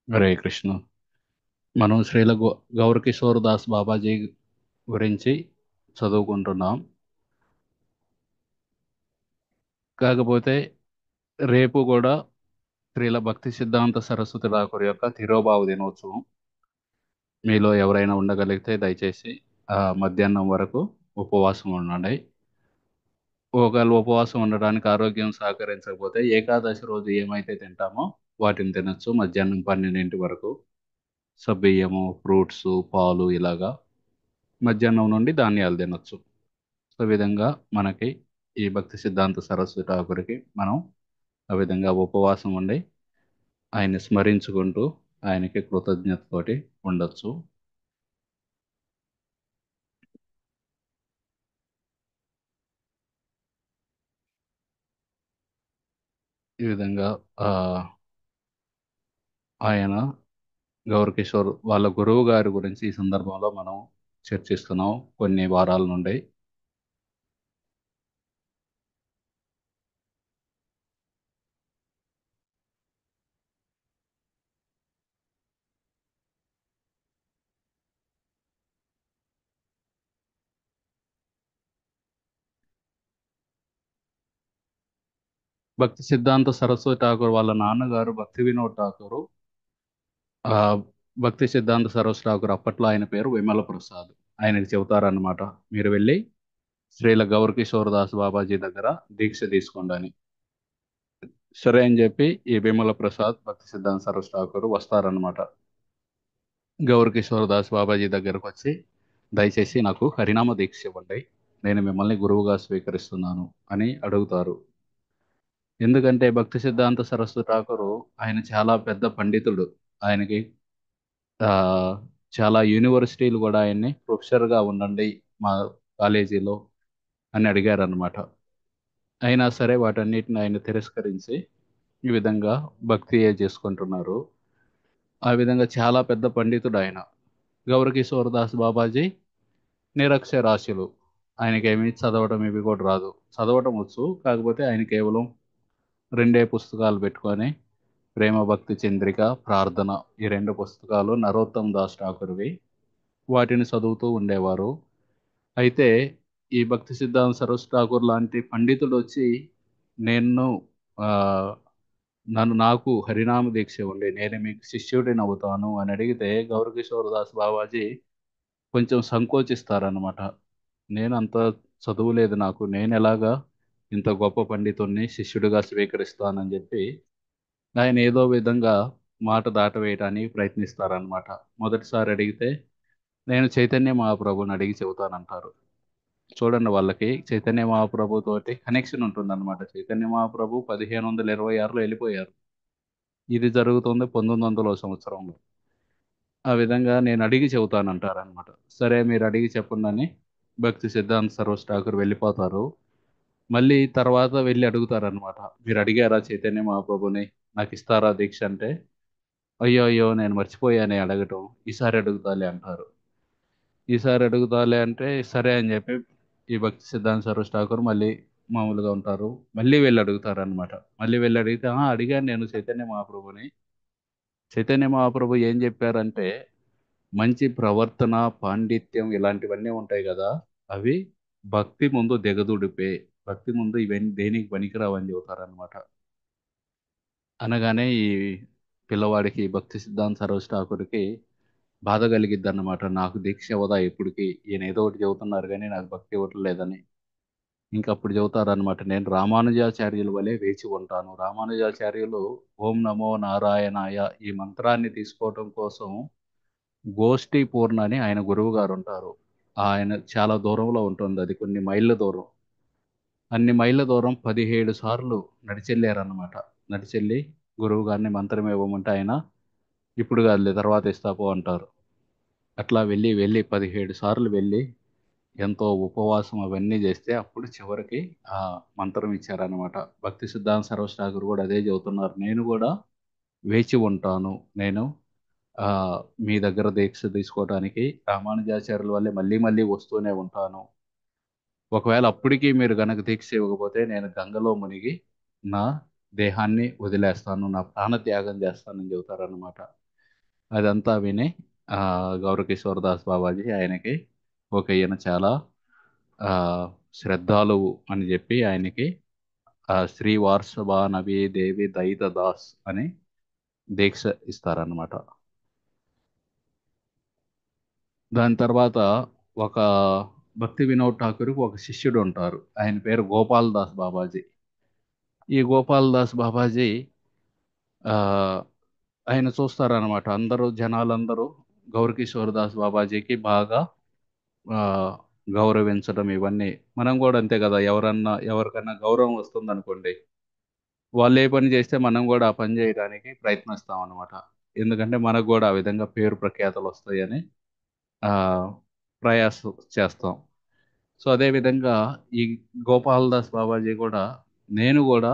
హరే కృష్ణ. మనం శ్రీల గౌరకిషోర్ దాస్ బాబాజీ గురించి చదువుకుంటున్నాం. కాకపోతే రేపు కూడా శ్రీల భక్తి సిద్ధాంత సరస్వతి ఠాకూర్ యొక్క తిరోభావ దినోత్సవం. మీలో ఎవరైనా ఉండగలిగితే దయచేసి మధ్యాహ్నం వరకు ఉపవాసం ఉండండి. ఒకవేళ ఉపవాసం ఉండడానికి ఆరోగ్యం సహకరించకపోతే ఏకాదశి రోజు ఏమైతే తింటామో వాటిని తినొచ్చు. మధ్యాహ్నం 12 వరకు సబ్బియ్యము, ఫ్రూట్స్, పాలు ఇలాగా మధ్యాహ్నం నుండి ధాన్యాలు తినొచ్చు. సో ఈ విధంగా మనకి ఈ భక్తి సిద్ధాంత సరస్వతి ఠాకూర్కి మనం ఆ విధంగా ఉపవాసం ఉండి ఆయన్ని స్మరించుకుంటూ ఆయనకి కృతజ్ఞతతోటి ఉండొచ్చు. ఈ విధంగా ఆ, ఆయన గౌరకిషోర్ వాళ్ళ గురువు గారి గురించి ఈ సందర్భంలో మనం చర్చిస్తున్నాం కొన్ని వారాల నుండి. భక్తి సిద్ధాంత సరస్వతి ఠాకూర్ వాళ్ళ నాన్నగారు భక్తి వినోద్ ఠాకూర్. ఆ, భక్తి సిద్ధాంత సరస్వతి ఠాకూర్ అప్పట్లో ఆయన పేరు విమల ప్రసాద్. ఆయనకి చెబుతారన్నమాట, మీరు వెళ్ళి శ్రీల గౌర్ కిషోర్ దాస్ బాబాజీ దగ్గర దీక్ష తీసుకోండి అని. సరే అని చెప్పి ఈ బిమల ప్రసాద్ భక్తి సిద్ధాంత సరస్వతి ఠాకూర్ వస్తారనమాట. గౌర్ కిషోర్ దాస్ బాబాజీ దగ్గరకు వచ్చి, దయచేసి నాకు హరినామ దీక్ష ఇవ్వండి, నేను మిమ్మల్ని గురువుగా స్వీకరిస్తున్నాను అని అడుగుతారు. ఎందుకంటే భక్తి సిద్ధాంత సరస్వతి ఠాకూర్ ఆయన చాలా పెద్ద పండితుడు. ఆయనకి ఆ, చాలా యూనివర్సిటీలు కూడా ఆయన్ని ప్రొఫెసర్గా ఉండండి మా కాలేజీలో అని అడిగారనమాట. అయినా సరే వాటన్నిటిని ఆయన తిరస్కరించి ఈ విధంగా భక్తి చేసుకుంటున్నారు. ఆ విధంగా చాలా పెద్ద పండితుడు ఆయన. గౌరకిషోర్ దాస్ బాబాజీ నిరక్షరాస్యులు. ఆయనకేమి చదవడం ఇవి కూడా రాదు. చదవటం వచ్చు, కాకపోతే ఆయన కేవలం రెండే పుస్తకాలు పెట్టుకొని, ప్రేమ భక్తి చంద్రిక, ప్రార్థన, ఈ రెండు పుస్తకాలు నరోత్తమ్ దాస్ ఠాకూర్వి. వాటిని చదువుతూ ఉండేవారు. అయితే ఈ భక్తి సిద్ధాంత సరస్వతి ఠాకూర్ లాంటి పండితుడు వచ్చి నేను ఆ, నాకు హరినామ దీక్ష ఇవ్వండి, నేను మీకు శిష్యుడిని అవుతాను అని అడిగితే గౌరకిషోర్ దాస్ బాబాజీ కొంచెం సంకోచిస్తారనమాట. నేను అంత చదువులేదు, నేను ఎలాగా ఇంత గొప్ప పండితుణ్ణి శిష్యుడిగా స్వీకరిస్తానని చెప్పి ఆయన ఏదో విధంగా మాట దాటవేయడానికి ప్రయత్నిస్తారనమాట. మొదటిసారి అడిగితే నేను చైతన్య మహాప్రభుని అడిగి చెబుతానంటారు. చూడండి, వాళ్ళకి చైతన్య మహాప్రభు తోటి కనెక్షన్ ఉంటుందన్నమాట. చైతన్య మహాప్రభు 1526లో వెళ్ళిపోయారు. ఇది జరుగుతుంది 1900 సంవత్సరంలో. ఆ విధంగా నేను అడిగి చెబుతానంటారనమాట. సరే మీరు అడిగి చెప్పండి అని భక్తి సిద్ధాంత్ సరోజ్ ఠాకూర్ వెళ్ళిపోతారు. మళ్ళీ తర్వాత వెళ్ళి అడుగుతారనమాట, మీరు అడిగారా చైతన్య మహాప్రభుని, నాకు ఇస్తారా దీక్ష అంటే, అయ్యో అయ్యో నేను మర్చిపోయానే అడగటం, ఈసారి అడుగుతాలే అంటారు. ఈసారి అడుగుతాలే అంటే సరే అని చెప్పి ఈ భక్తి సిద్ధాంత్ సరోజ్ ఠాకూర్ మళ్ళీ మామూలుగా ఉంటారు. మళ్ళీ వెళ్ళి అడుగుతారు అనమాట. మళ్ళీ వెళ్ళి అడిగితే, అడిగాను నేను చైతన్య మహాప్రభుని. చైతన్య మహాప్రభు ఏం చెప్పారంటే, మంచి ప్రవర్తన, పాండిత్యం ఇలాంటివన్నీ ఉంటాయి కదా, అవి భక్తి ముందు దిగదుడిపే. భక్తి ముందు ఇవన్నీ దేనికి పనికిరావని చెబుతారనమాట. అనగానే ఈ పిల్లవాడికి, భక్తి సిద్ధాంత్ సరోజ్ ఠాకూర్కి బాధ కలిగిద్ది అన్నమాట. నాకు దీక్ష ఇవ్వదా ఇప్పటికి, ఈయన ఏదో ఒకటి చెబుతున్నారు కానీ నాకు భక్తి ఇవ్వటం లేదని. ఇంకప్పుడు చెబుతారనమాట, నేను రామానుజాచార్యుల వలె వేచి ఉంటాను. రామానుజాచార్యులు ఓం నమో నారాయణాయ ఈ మంత్రాన్ని తీసుకోవటం కోసం గోష్ఠీ పూర్ణ అని ఆయన గురువు గారు ఉంటారు. ఆయన చాలా దూరంలో ఉంటుంది, అది కొన్ని మైళ్ళ దూరం. అన్ని మైళ్ళ దూరం 17 సార్లు నడిచెళ్ళారన్నమాట. నడిచెళ్ళి గురువు గారిని మంత్రం ఇవ్వమంటే ఆయన, ఇప్పుడు కాదులే తర్వాత ఇస్తాపో అంటారు. అట్లా వెళ్ళి వెళ్ళి 17 సార్లు వెళ్ళి ఎంతో ఉపవాసం అవన్నీ చేస్తే అప్పుడు చివరికి ఆ మంత్రం ఇచ్చారనమాట. భక్తి సిద్ధాంత సరోజ్ ఠాకూర్ కూడా అదే చెబుతున్నారు, నేను కూడా వేచి ఉంటాను. నేను ఆ, మీ దగ్గర దీక్ష తీసుకోవడానికి రామానుజాచార్యుల వల్లే మళ్ళీ మళ్ళీ వస్తూనే ఉంటాను. ఒకవేళ అప్పటికీ మీరు గనక దీక్ష ఇవ్వకపోతే నేను గంగలో మునిగి నా దేహాన్ని వదిలేస్తాను, నా ప్రాణ త్యాగం చేస్తానని చెబుతారనమాట. అదంతా విని ఆ, గౌరకిషోర్ దాస్ బాబాజీ ఆయనకి ఓకే ఈయన చాలా ఆ, శ్రద్ధాలువు అని చెప్పి ఆయనకి శ్రీ వార్షభా నవీ దేవి దయిత దాస్ అని దీక్ష ఇస్తారన్నమాట. దాని తర్వాత ఒక భక్తి వినోద్ ఠాకూర్కి ఒక శిష్యుడు ఉంటారు. ఆయన పేరు గోపాల్ దాస్ బాబాజీ. ఈ గోపాల్ దాస్ బాబాజీ ఆ, ఆయన చూస్తారనమాట. అందరూ జనాలందరూ గౌరకిషోర్ దాస్ బాబాజీకి బాగా ఆ, గౌరవించడం ఇవన్నీ మనం కూడా అంతే కదా. ఎవరికన్నా గౌరవం వస్తుంది అనుకోండి, వాళ్ళు ఏ పని చేస్తే మనం కూడా ఆ పని చేయడానికి ప్రయత్నిస్తాం అనమాట. ఎందుకంటే మనకు కూడా ఆ విధంగా పేరు ప్రఖ్యాతలు వస్తాయని ఆ, ప్రయాస చేస్తాం. సో అదే విధంగా ఈ గోపాల్ దాస్ బాబాజీ కూడా, నేను కూడా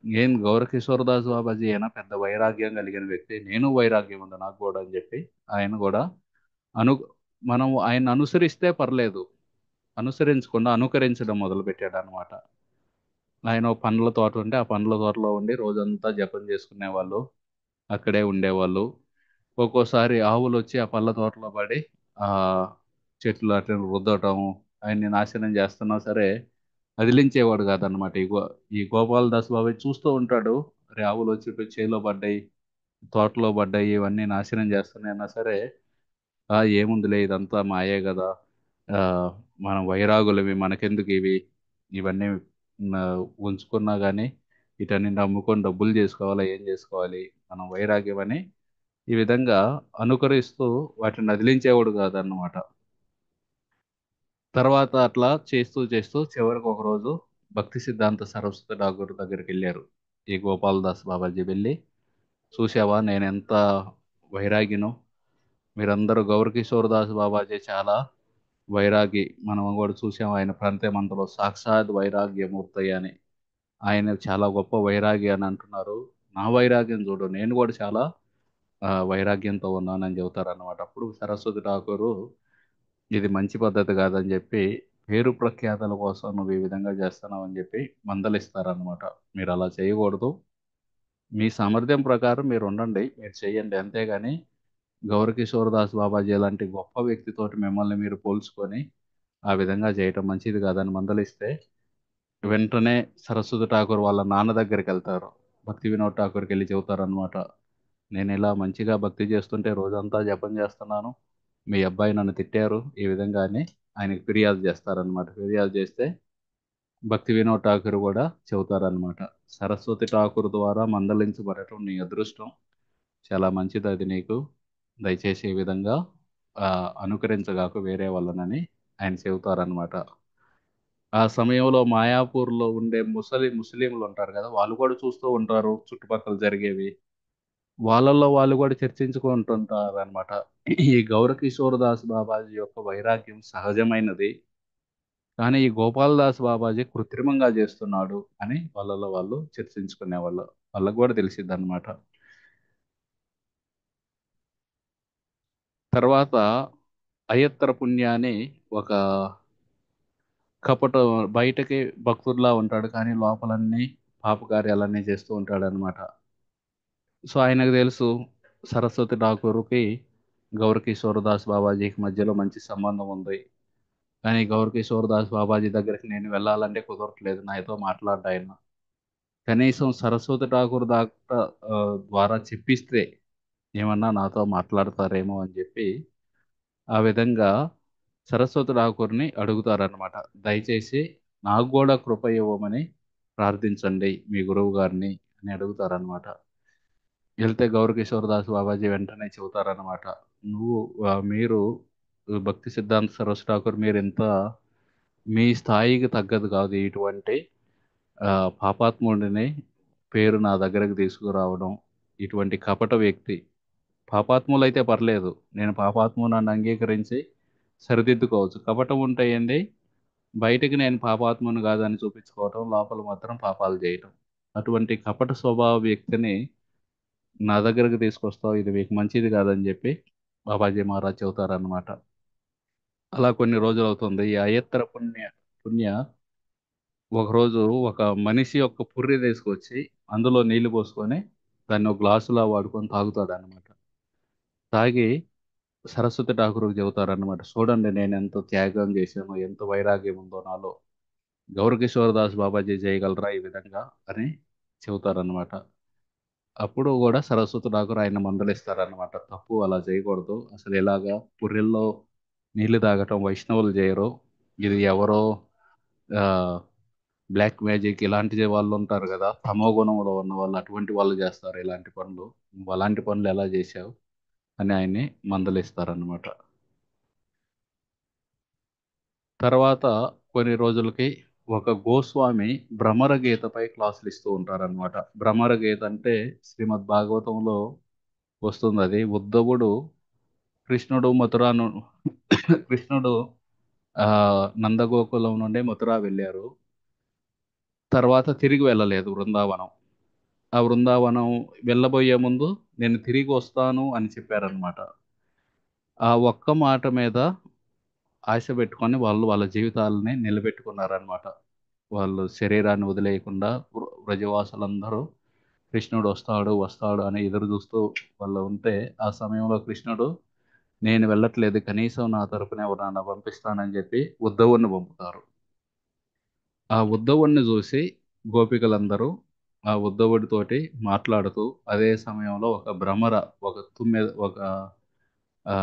ఏం గౌరకిషోర్ దాస్ బాబాజీ అయినా పెద్ద వైరాగ్యం కలిగిన వ్యక్తి, నేను వైరాగ్యం ఉంది నాకు కూడా అని చెప్పి ఆయన కూడా అను మనం ఆయన అనుసరిస్తే పర్లేదు, అనుసరించకుండా అనుకరించడం మొదలు పెట్టాడు అనమాట. ఆయన ఓ పండ్ల తోట ఉంటే ఆ పండ్ల తోటలో ఉండి రోజంతా జపం చేసుకునేవాళ్ళు, అక్కడే ఉండేవాళ్ళు. ఒక్కోసారి ఆవులు వచ్చి ఆ పళ్ళ తోటలో పడి ఆ చెట్లు అట్లా రుద్దటం, ఆయన్ని నాశనం చేస్తున్నా సరే వదిలించేవాడు కాదనమాట. ఈ గోపాల్ దాస్ బాబాయ్ చూస్తూ ఉంటాడు. అరే ఆవులు వచ్చి ఇటు చేలో పడ్డాయి, తోటలో పడ్డాయి, ఇవన్నీ నాశనం చేస్తున్నాయినా సరే ఏముందిలే ఇదంతా మాయే కదా, ఆ, మనం వైరాగులవి మనకెందుకు ఇవి, ఇవన్నీ ఆ, ఉంచుకున్నా కానీ వీటన్నింటి అమ్ముకొని డబ్బులు చేసుకోవాలా, ఏం చేసుకోవాలి, మనం వైరాగ్యం అని ఈ విధంగా అనుకరిస్తూ వాటిని వదిలించేవాడు కాదన్నమాట. తర్వాత అట్లా చేస్తూ చేస్తూ చివరికి ఒక రోజు భక్తి సిద్ధాంత సరస్వతి ఠాగూర్ దగ్గరికి వెళ్ళారు. ఈ గోపాల్ దాస్ బాబాజీ వెళ్ళి, చూసావా నేను ఎంత వైరాగినో, మీరందరూ గౌరకిషోర్ దాస్ బాబాజీ చాలా వైరాగి, మనం కూడా చూసాం ఆయన ప్రాంతమంతలో సాక్షాత్ వైరాగ్యమూర్తి అని, ఆయన చాలా గొప్ప వైరాగి అని అంటున్నారు. నా వైరాగ్యం చూడు, నేను కూడా చాలా వైరాగ్యంతో ఉన్నానని చెబుతారు అన్నమాట. అప్పుడు సరస్వతి ఠాకూరు ఇది మంచి పద్ధతి కాదని చెప్పి, పేరు ప్రఖ్యాతల కోసం నువ్వు ఈ విధంగా చేస్తున్నావు అని చెప్పి మందలిస్తారనమాట. మీరు అలా చేయకూడదు, మీ సామర్థ్యం ప్రకారం మీరు ఉండండి, మీరు చేయండి, అంతేగాని గౌరకిషోర్ దాస్ బాబాజీ లాంటి గొప్ప వ్యక్తితోటి మిమ్మల్ని మీరు పోల్చుకొని ఆ విధంగా చేయటం మంచిది కాదని మందలిస్తే, వెంటనే సరస్వతి ఠాకూర్ వాళ్ళ నాన్న దగ్గరికి వెళ్తారు. భక్తి వినోద్ ఠాకూర్కి వెళ్ళి చెబుతారు అనమాట. నేను ఇలా మంచిగా భక్తి చేస్తుంటే రోజంతా జపం చేస్తున్నాను, మీ అబ్బాయి నన్ను తిట్టారు ఈ విధంగా అని ఆయనకి ఫిర్యాదు చేస్తారనమాట. ఫిర్యాదు చేస్తే భక్తి వినోద్ ఠాకూర్ కూడా చెబుతారనమాట, సరస్వతి ఠాకూర్ ద్వారా మందలించబడటం నీ అదృష్టం, చాలా మంచిది అది నీకు, దయచేసి ఈ విధంగా ఆ, అనుకరించగాకు వేరే వాళ్ళనని ఆయన చెబుతారనమాట. ఆ సమయంలో మాయాపూర్లో ఉండే ముస్లింలు ఉంటారు కదా, వాళ్ళు కూడా చూస్తూ ఉంటారు చుట్టుపక్కల జరిగేవి, వాళ్ళల్లో వాళ్ళు కూడా చర్చించుకుంటుంటారు అనమాట. ఈ గౌరకిషోర్ దాస్ బాబాజీ యొక్క వైరాగ్యం సహజమైనది, కానీ ఈ గోపాల్ దాస్ బాబాజీ కృత్రిమంగా చేస్తున్నాడు అని వాళ్ళలో వాళ్ళు చర్చించుకునేవాళ్ళు. వాళ్ళకు కూడా తెలిసింది అనమాట. తర్వాత అయ్యత్తర పుణ్య అని ఒక కపట, బయటకి భక్తుడిలా ఉంటాడు కానీ లోపలన్నీ పాపకార్యాలన్నీ చేస్తూ ఉంటాడు అనమాట. సో ఆయనకు తెలుసు సరస్వతి ఠాకూర్కి గౌరకిషోర్ దాస్ బాబాజీకి మధ్యలో మంచి సంబంధం ఉంది, కానీ గౌరకిషోర్ దాస్ బాబాజీ దగ్గరికి నేను వెళ్ళాలంటే కుదరట్లేదు, నాతో మాట్లాడ్డా ఆయన, కనీసం సరస్వతి ఠాకూర్ దాకా ద్వారా చెప్పిస్తే ఏమన్నా నాతో మాట్లాడతారేమో అని చెప్పి ఆ విధంగా సరస్వతి ఠాకూర్ని అడుగుతారనమాట. దయచేసి నాకు కూడా కృప ఇవ్వమని ప్రార్థించండి మీ గురువు గారిని అని అడుగుతారనమాట. వెళ్తే గౌరకిషోర్ దాస్ బాబాజీ వెంటనే చెబుతారనమాట, నువ్వు మీరు భక్తి సిద్ధాంత సరస్వతి ఠాకూర్ మీరు ఇంత మీ స్థాయికి తగ్గదు కాదు ఇటువంటి ఆ, పాపాత్ముడిని పేరు నా దగ్గరకు తీసుకురావడం, ఇటువంటి కపట వ్యక్తి, పాపాత్ములైతే పర్లేదు, నేను పాపాత్ములను అంగీకరించి సరిదిద్దుకోవచ్చు, కపటం ఉంటే ఏంటి, బయటికి నేను పాపాత్ముని కాదని చూపించుకోవటం, లోపల మాత్రం పాపాలు చేయటం, అటువంటి కపట స్వభావ వ్యక్తిని నా దగ్గరకు తీసుకొస్తావు, ఇది మీకు మంచిది కాదని చెప్పి బాబాజీ మహారాజ్ చెబుతారనమాట. అలా కొన్ని రోజులు అవుతుంది. ఈ అయ్యత్తర పుణ్య ఒకరోజు ఒక మనిషి యొక్క పుర్రె తీసుకొచ్చి అందులో నీళ్లు పోసుకొని దాన్ని ఒక గ్లాసులా వాడుకొని తాగుతాడు అనమాట. తాగి సరస్వతి ఠాకూర్కి చెబుతారన్నమాట. చూడండి నేను ఎంత త్యాగం చేశాను, ఎంత వైరాగ్యం ఉందో నాలో. గౌరకిషోర్ దాస్ బాబాజీ చేయగలరా ఈ విధంగా అని చెబుతారన్నమాట. అప్పుడు కూడా సరస్వతి ఠాకూర్ ఆయన మందలిస్తారన్నమాట. తప్పు అలా చేయకూడదు. అసలు ఇలాగా పుర్రెల్లో నీళ్లు తాగటం వైష్ణవులు చేయరు. ఇది ఎవరో ఆ, బ్లాక్ మ్యాజిక్ ఇలాంటి వాళ్ళు ఉంటారు కదా, తమో గుణంలో ఉన్న వాళ్ళు, అటువంటి వాళ్ళు చేస్తారు ఇలాంటి పనులు. నువ్వు అలాంటి పనులు ఎలా చేశావు అని ఆయన్ని మందలిస్తారన్నమాట. తర్వాత కొన్ని రోజులకి ఒక గోస్వామి భ్రమర గీతపై క్లాసులు ఇస్తూ ఉంటారన్నమాట. భ్రమర గీత అంటే శ్రీమద్ భాగవతంలో వస్తుంది. అది ఉద్ధవుడు కృష్ణుడు మథురాను కృష్ణుడు ఆ నందగోకులం నుండి మథుర వెళ్ళారు. తర్వాత తిరిగి వెళ్ళలేదు బృందావనం. ఆ బృందావనం వెళ్ళబోయే ముందు నేను తిరిగి వస్తాను అని చెప్పారనమాట. ఆ ఒక్క మాట మీద ఆశ పెట్టుకొని వాళ్ళు వాళ్ళ జీవితాలని నిలబెట్టుకున్నారనమాట. వాళ్ళు శరీరాన్ని వదిలేయకుండా వ్రజవాసులందరూ కృష్ణుడు వస్తాడు వస్తాడు అని ఎదురు చూస్తూ వాళ్ళు ఉంటే, ఆ సమయంలో కృష్ణుడు నేను వెళ్ళట్లేదు, కనీసం నా తరపున ఎవరన్నా పంపిస్తానని చెప్పి ఉద్ధవుణ్ణి పంపుతారు. ఆ ఉద్ధవుణ్ణి చూసి గోపికలందరూ ఆ ఉద్ధవుడితోటి మాట్లాడుతూ, అదే సమయంలో ఒక భ్రమర, ఒక తుమ్మెద, ఒక ఆ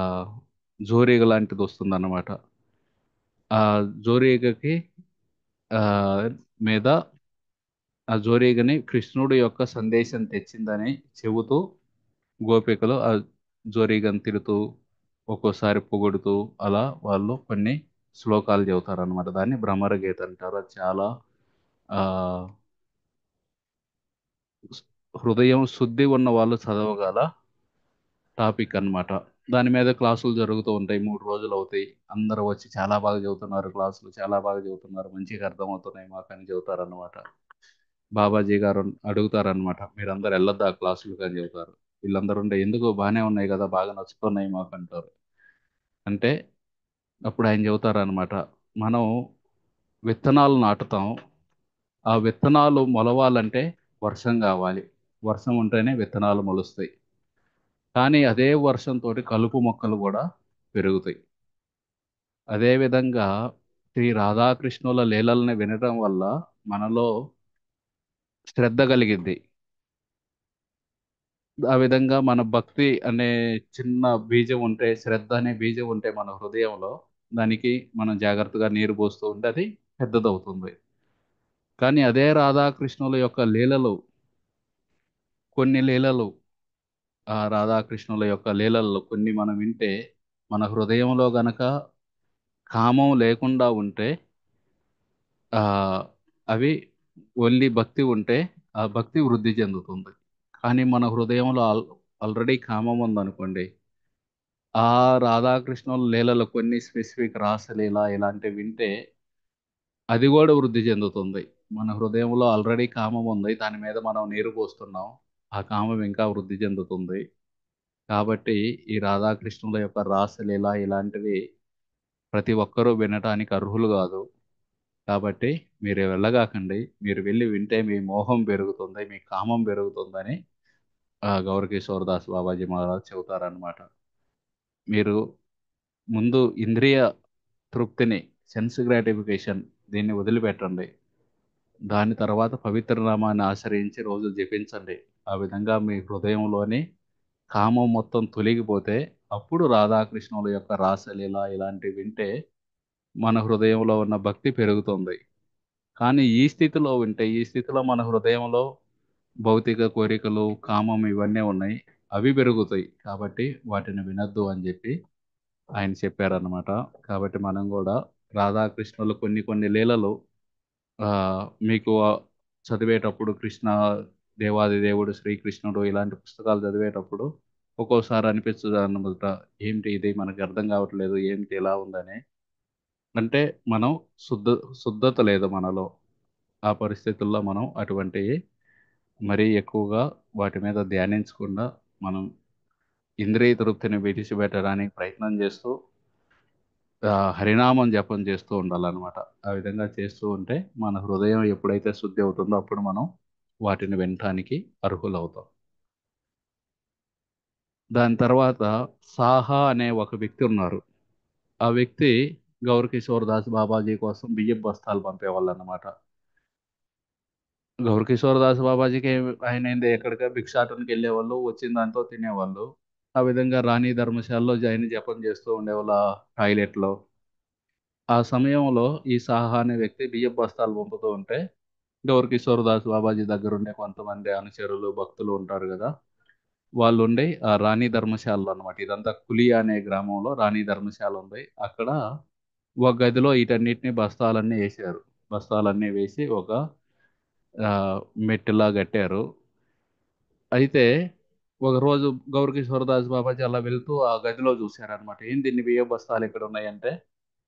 జోరీగ లాంటిది వస్తుందన్నమాట. ఆ జోరీగకి ఆ మీద ఆ జోరీగని కృష్ణుడి యొక్క సందేశం తెచ్చిందని చెబుతూ గోపికలు ఆ జోరీగను తిడుతూ, ఒక్కోసారి పొగుడుతూ, అలా వాళ్ళు కొన్ని శ్లోకాలు చెబుతారన్నమాట. దాన్ని భ్రమర గీత అంటారు. అది చాలా ఆ హృదయం శుద్ధి ఉన్న వాళ్ళు చదవగల టాపిక్ అన్నమాట. దాని మీద క్లాసులు జరుగుతూ ఉంటాయి. 3 రోజులు అవుతాయి. అందరూ వచ్చి చాలా బాగా చెబుతున్నారు క్లాసులు, చాలా బాగా చెబుతున్నారు, మంచిగా అర్థమవుతున్నాయి మాకు అని చెబుతారన్నమాట. బాబాజీ గారు అడుగుతారన్నమాట, మీరందరూ వెళ్ళొద్దా ఆ క్లాసులకు అని చెబుతారు. వీళ్ళందరూ ఉండే ఎందుకు బాగానే ఉన్నాయి కదా, బాగా నచ్చుతున్నాయి మాకు అంటారు. అంటే అప్పుడు ఆయన చెబుతారన్నమాట, మనం విత్తనాలు నాటుతాం. ఆ విత్తనాలు మొలవాలంటే వర్షం కావాలి. వర్షం ఉంటేనే విత్తనాలు మొలుస్తాయి. కానీ అదే వర్షంతో కలుపు మొక్కలు కూడా పెరుగుతాయి. అదేవిధంగా శ్రీ రాధాకృష్ణుల లీలల్ని వినడం వల్ల మనలో శ్రద్ధ కలిగిద్ది. ఆ విధంగా మన భక్తి అనే చిన్న బీజం ఉంటే, శ్రద్ధ అనే బీజం ఉంటే మన హృదయంలో, దానికి మనం జాగ్రత్తగా నీరు పోస్తూ ఉంటే అది పెద్దదవుతుంది. కానీ అదే రాధాకృష్ణుల యొక్క లీలలు, కొన్ని లీలలు, ఆ రాధాకృష్ణుల యొక్క లీలల్లో కొన్ని మనం వింటే, మన హృదయంలో గనక కామం లేకుండా ఉంటే, ఆ అవి ఓన్లీ భక్తి ఉంటే ఆ భక్తి వృద్ధి చెందుతుంది. కానీ మన హృదయంలో ఆల్రెడీ కామం ఉందనుకోండి, ఆ రాధాకృష్ణుల లీలలు కొన్ని స్పెసిఫిక్ రాసలీల ఇలాంటివి వింటే అది కూడా వృద్ధి చెందుతుంది. మన హృదయంలో ఆల్రెడీ కామం ఉంది, దాని మీద మనం నీరు పోస్తున్నాం, ఆ కామం ఇంకా వృద్ధి చెందుతుంది. కాబట్టి ఈ రాధాకృష్ణుల యొక్క రాసలీల ఇలాంటివి ప్రతి ఒక్కరూ వినటానికి అర్హులు కాదు. కాబట్టి మీరు వెళ్ళగాకండి. మీరు వెళ్ళి వింటే మీ మోహం పెరుగుతుంది, మీ కామం పెరుగుతుందని గౌరకిషోర్ దాస్ బాబాజీ మహారాజ్ చెబుతారనమాట. మీరు ముందు ఇంద్రియ తృప్తిని, సెన్స్ గ్రాటిఫికేషన్, దీన్ని వదిలిపెట్టండి. దాని తర్వాత పవిత్ర నామాన్ని ఆశ్రయించి రోజు జపించండి. ఆ విధంగా మీ హృదయంలోని కామం మొత్తం తొలగిపోతే అప్పుడు రాధాకృష్ణుల యొక్క రాసలీల ఇలాంటివి వింటే మన హృదయంలో ఉన్న భక్తి పెరుగుతుంది. కానీ ఈ స్థితిలో వింటే, ఈ స్థితిలో మన హృదయంలో భౌతిక కోరికలు, కామం ఇవన్నీ ఉన్నాయి. అవి పెరుగుతాయి. కాబట్టి వాటిని వినొద్దు అని చెప్పి ఆయన చెప్పారన్నమాట. కాబట్టి మనం కూడా రాధాకృష్ణులు కొన్ని కొన్ని లీలలు మీకు చదివేటప్పుడు, కృష్ణ దేవాది దేవుడు శ్రీకృష్ణుడు ఇలాంటి పుస్తకాలు చదివేటప్పుడు ఒక్కోసారి అనిపిస్తుంది అన్నమాట, ఏంటి ఇది మనకు అర్థం కావట్లేదు, ఏంటి ఇలా ఉందని. అంటే మనం శుద్ధ శుద్ధత లేదు మనలో. ఆ పరిస్థితుల్లో మనం అటువంటివి మరీ ఎక్కువగా వాటి మీద ధ్యానించకుండా మనం ఇంద్రియ తృప్తిని విడిచిపెట్టడానికి ప్రయత్నం చేస్తూ హరినామం జపం చేస్తూ ఉండాలన్నమాట. ఆ విధంగా చేస్తూ ఉంటే మన హృదయం ఎప్పుడైతే శుద్ధి అవుతుందో అప్పుడు మనం వాటిని వినటానికి అర్హులవుతాం. దాని తర్వాత సాహా అనే ఒక వ్యక్తి ఉన్నారు. ఆ వ్యక్తి గౌరకిషోర్ దాస్ బాబాజీ కోసం బియ్యం బస్తాలు పంపేవాళ్ళు అన్నమాట. గౌరకిషోర్ దాస్ బాబాజీకి ఆయన ఏంది ఎక్కడికి భిక్షాటనకి వెళ్ళేవాళ్ళు, వచ్చిన దాంతో తినేవాళ్ళు. ఆ విధంగా రాణి ధర్మశాలలో జైన జపం చేస్తూ ఉండేవాళ్ళు ఆ టాయిలెట్లో. ఆ సమయంలో ఈ సాహా అనే వ్యక్తి బియ్యం బస్తాలు పంపుతూ ఉంటే గౌరకిషోర్ దాస్ బాబాజీ దగ్గర ఉండే కొంతమంది అనుచరులు భక్తులు ఉంటారు కదా, వాళ్ళు ఉండి ఆ రాణి ధర్మశాలలో అన్నమాట. ఇదంతా కులియా అనే గ్రామంలో రాణి ధర్మశాల ఉంది. అక్కడ ఒక గదిలో వీటన్నిటిని బస్తాలన్నీ వేసారు. బస్తాలన్నీ వేసి ఒక ఆ, మెట్టులా కట్టారు. అయితే ఒకరోజు గౌరకిషోరదాస్ బాబాజీ అలా వెళ్తూ ఆ గదిలో చూశారనమాట. ఏంది ఇన్ని బియ్యం బస్తాలు ఇక్కడ ఉన్నాయంటే,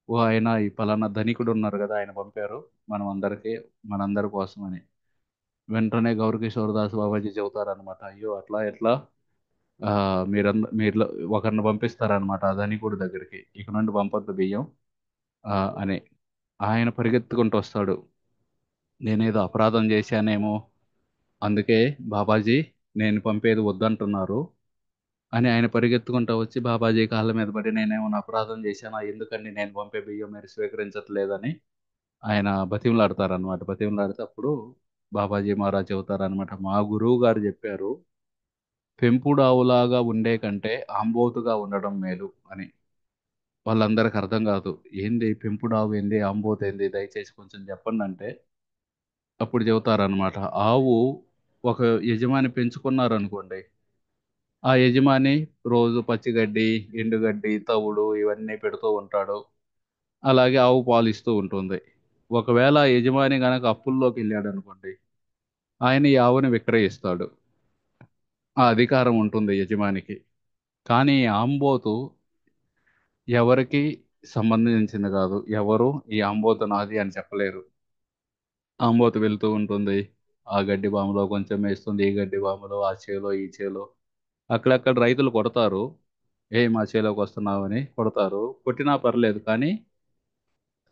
ఓ ఆయన ఈ పలానా ధనికుడు ఉన్నారు కదా, ఆయన పంపారు మనం అందరికీ, మనందరి కోసమని. వెంటనే గౌరకిషోరదాస్ బాబాజీ చెబుతారనమాట, అయ్యో అట్లా ఎట్లా, మీరు ఒకరిని పంపిస్తారనమాట ఆ ధనికుడి దగ్గరికి, ఇక నుండి పంపొద్దు బియ్యం అని. ఆయన పరిగెత్తుకుంటూ వస్తాడు. నేనేదో అపరాధం చేశానేమో, అందుకే బాబాజీ నేను పంపేది వద్దంటున్నారు అని ఆయన పరిగెత్తుకుంటూ వచ్చి బాబాజీ కాళ్ళ మీద పడి, నేనేమైనా అపరాధం చేశానా, ఎందుకండి నేను పంపే బియ్యం మీరు స్వీకరించట్లేదని ఆయన బతిమలాడతారనమాట. బతిమలాడితే అప్పుడు బాబాజీ మహారాజ్ చెబుతారనమాట, మా గురువు గారు చెప్పారు పెంపుడావులాగా ఉండే కంటే ఆంబోతుగా ఉండడం మేలు అని. వాళ్ళందరికి అర్థం కాదు, ఏంది పెంపుడావు ఏంది ఆంబోతు ఏంది, దయచేసి కొంచెం చెప్పండి అంటే అప్పుడు చెబుతారనమాట, ఆవు ఒక యజమాని పెంచుకున్నారనుకోండి, ఆ యజమాని రోజు పచ్చిగడ్డి, ఎండుగడ్డి, తవుడు ఇవన్నీ పెడుతూ ఉంటాడు. అలాగే ఆవు పాలు ఇస్తూ ఉంటుంది. ఒకవేళ ఆ యజమాని గనక అప్పుల్లోకి వెళ్ళాడు అనుకోండి, ఆయన ఈ ఆవుని విక్రయిస్తాడు. ఆ అధికారం ఉంటుంది యజమానికి. కానీ ఈ ఆంబోతు ఎవరికి సంబంధించింది కాదు. ఎవరు ఈ ఆంబోతు నాది అని చెప్పలేరు. ఆంబోతు వెళ్తూ ఉంటుంది. ఆ గడ్డి వాములో కొంచెం వేస్తుంది, ఈ గడ్డి వాములో, ఆ చేలో ఈ చేలో. అక్కడక్కడ రైతులు కొడతారు, ఏ మా చేలోకి వస్తున్నావని కొడతారు. కొట్టినా పర్లేదు కానీ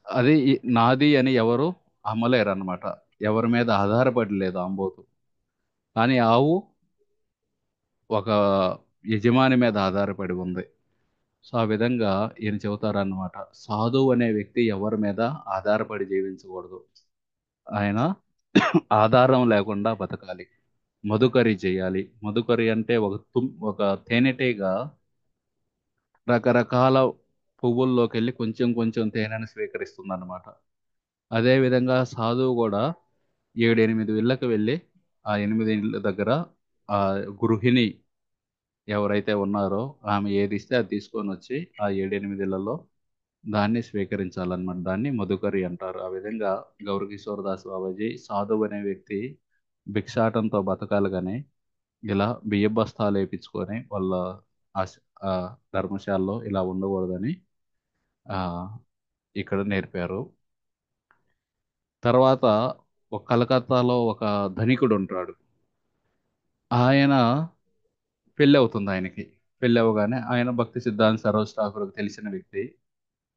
అది నాది అని ఎవరు అమ్మలేరు అన్నమాట. ఎవరి మీద ఆధారపడి లేదు ఆంబోతు. కానీ ఆవు ఒక యజమాని మీద ఆధారపడి ఉంది. సో ఆ విధంగా ఈయన చెబుతారన్నమాట, సాధువు అనే వ్యక్తి ఎవరి మీద ఆధారపడి జీవించకూడదు. ఆయన ఆధారం లేకుండా బతకాలి. మధుకరి చేయాలి. మధుకరి అంటే ఒక తేనెటీగ రకరకాల పువ్వుల్లోకి వెళ్ళి కొంచెం కొంచెం తేనెను స్వీకరిస్తుంది అనమాట. అదేవిధంగా సాధువు కూడా 7, 8 ఇళ్ళకి వెళ్ళి ఆ 8 ఇళ్ళ దగ్గర ఆ గృహిణి ఎవరైతే ఉన్నారో ఆమె ఏది ఇస్తే అది తీసుకొని వచ్చి ఆ 7, 8 ఇళ్లలో దాన్ని స్వీకరించాలన్నమాట. దాన్ని మధుకరి అంటారు. ఆ విధంగా గౌరకిషోర్ దాస్ బాబాజీ సాధువు అనే వ్యక్తి భిక్షాటంతో బతకాలి కానీ ఇలా బియ్య బస్తాలు వేయించుకొని వాళ్ళ ఆశ- ఆ ధర్మశాలలో ఇలా ఉండకూడదని ఆ, ఇక్కడ నేర్పారు. తర్వాత ఒక కలకత్తాలో ఒక ధనికుడు ఉంటాడు. ఆయన పెళ్ళి అవుతుంది ఆయనకి. పెళ్ళి అవ్వగానే ఆయన భక్తి సిద్ధాంత్ సరోజ్ ఠాకూర్కి తెలిసిన వ్యక్తి.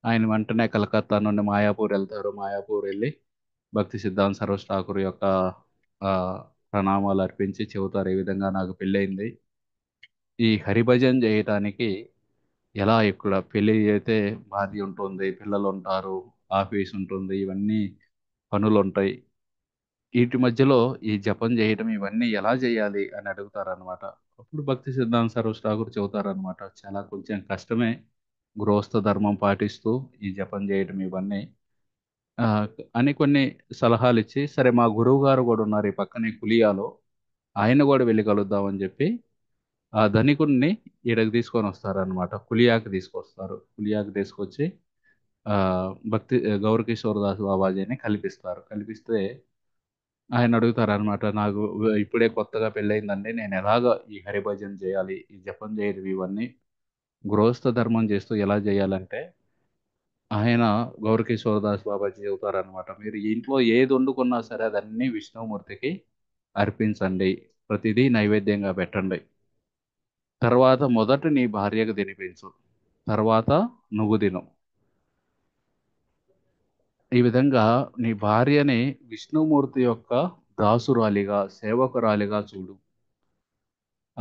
ఆయన వెంటనే కలకత్తా నుండి మాయాపూర్ వెళ్తారు. మాయాపూర్ వెళ్ళి భక్తి సిద్ధాంత్ సరోజ్ ఠాకూర్ యొక్క ఆ, ప్రణామాలు అర్పించి చెబుతారు, ఈ విధంగా నాకు పెళ్ళయింది. ఈ హరిభజన్ చేయటానికి ఎలా ఇక్కడ పెళ్ళి అయితే భార్య ఉంటుంది, పిల్లలు ఉంటారు, ఆఫీస్ ఉంటుంది, ఇవన్నీ పనులు ఉంటాయి. వీటి మధ్యలో ఈ జపం చేయడం ఇవన్నీ ఎలా చేయాలి అని అడుగుతారనమాట. అప్పుడు భక్తి సిద్ధాంత సరోజ్ ఠాకూర్ చెబుతారనమాట, చాలా కొంచెం కష్టమే గృహస్థ ధర్మం పాటిస్తూ ఈ జపం చేయడం ఇవన్నీ ఆ, అని కొన్ని సలహాలు ఇచ్చి, సరే మా గురువు గారు కూడా ఉన్నారు ఈ పక్కనే కులియాలో, ఆయన కూడా వెళ్ళి కలుద్దామని చెప్పి ఆ ధనికుడిని ఈడకి తీసుకొని వస్తారనమాట. కులియాకి తీసుకొస్తారు. కులియాకి తీసుకొచ్చి ఆ, భక్తి గౌరకిషోర్ దాస్ బాబాజీని కల్పిస్తారు. కల్పిస్తే ఆయన అడుగుతారనమాట, నాకు ఇప్పుడే కొత్తగా పెళ్ళయిందండి, నేను ఎలాగ ఈ హరిభజన చేయాలి, ఈ జపం చేయడం ఇవన్నీ గృహస్థ ధర్మం చేస్తూ ఎలా చేయాలంటే, ఆయన గౌరకిషోర్ దాస్ బాబాజీ చెబుతారనమాట, మీరు ఇంట్లో ఏది వండుకున్నా సరే అదన్నీ విష్ణుమూర్తికి అర్పించండి, ప్రతిదీ నైవేద్యంగా పెట్టండి. తర్వాత మొదట నీ భార్యకు తినిపించు, తర్వాత నువ్వు తిను. ఈ విధంగా నీ భార్యని విష్ణుమూర్తి యొక్క దాసురాలిగా సేవకురాలిగా చూడు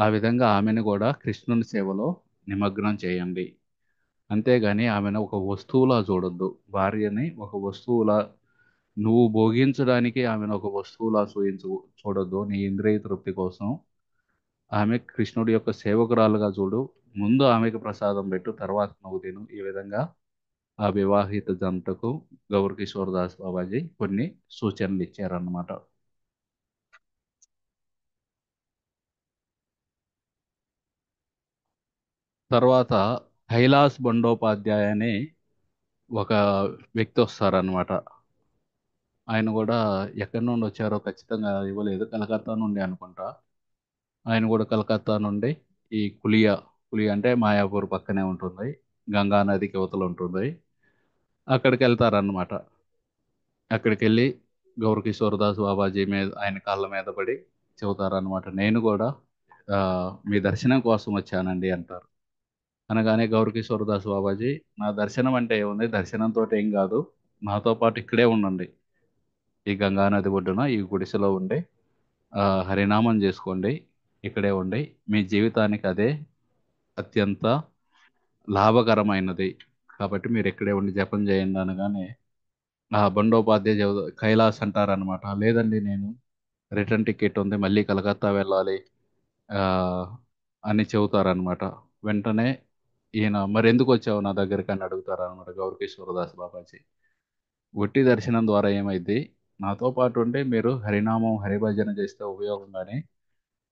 ఆ విధంగా ఆమెను కూడా కృష్ణుని సేవలో నిమగ్నం చేయండి. అంతేగాని ఆమెను ఒక వస్తువులా చూడొద్దు. భార్యని ఒక వస్తువులా నువ్వు భోగించడానికి ఆమెను ఒక వస్తువులా చూడొద్దు. నీ ఇంద్రియ తృప్తి కోసం ఆమె కృష్ణుడి యొక్క సేవకురాలుగా చూడు. ముందు ఆమెకు ప్రసాదం పెట్టు, తర్వాత నువ్వు తిను. ఈ విధంగా ఆ వివాహిత జంటకు గౌర్ కిషోర్ దాస్ బాబాజీ కొన్ని సూచనలు ఇచ్చారన్నమాట. తర్వాత కైలాస్ బండోపాధ్యాయ అని ఒక వ్యక్తి వస్తారనమాట. ఆయన కూడా ఎక్కడి నుండి వచ్చారో ఖచ్చితంగా ఇవ్వలేదు, కలకత్తా నుండి అనుకుంటా. ఆయన కూడా కలకత్తా నుండి ఈ కులియా అంటే మాయాపూర్ పక్కనే ఉంటుంది, గంగా నదికి అవతల ఉంటుంది. అక్కడికి వెళ్తారన్నమాట. అక్కడికి వెళ్ళి గౌర్ కిషోర్ దాస్ బాబాజీ మీద ఆయన కాళ్ళ మీద పడి చెబుతారనమాట, నేను కూడా ఆ, మీ దర్శనం కోసం వచ్చానండి అంటారు. అనగానే గౌర్ కిషోర్ దాస్ బాబాజీ, నా దర్శనం అంటే ఏముంది, దర్శనంతో ఏం కాదు, నాతో పాటు ఇక్కడే ఉండండి, ఈ గంగా నది ఒడ్డున ఈ గుడిసెలో ఉండి హరినామం చేసుకోండి, ఇక్కడే ఉండి మీ జీవితానికి అదే అత్యంత లాభకరమైనది, కాబట్టి మీరు ఇక్కడే ఉండి జపం చేయండి అనగానే ఆ బండోపాధ్యాయ కైలాస్ అంటారనమాట, లేదండి నేను రిటర్న్ టికెట్ ఉంది, మళ్ళీ కలకత్తా వెళ్ళాలి ఆ, అని చెబుతారనమాట. వెంటనే ఈయన, మరి ఎందుకు వచ్చావు నా దగ్గరికి అని అడుగుతారనమాట గౌరకిషోరదాస్ బాబాజీ. ఒట్టి దర్శనం ద్వారా ఏమైంది, నాతో పాటు ఉంటే మీరు హరినామం హరిభజన చేస్తే ఉపయోగం, కానీ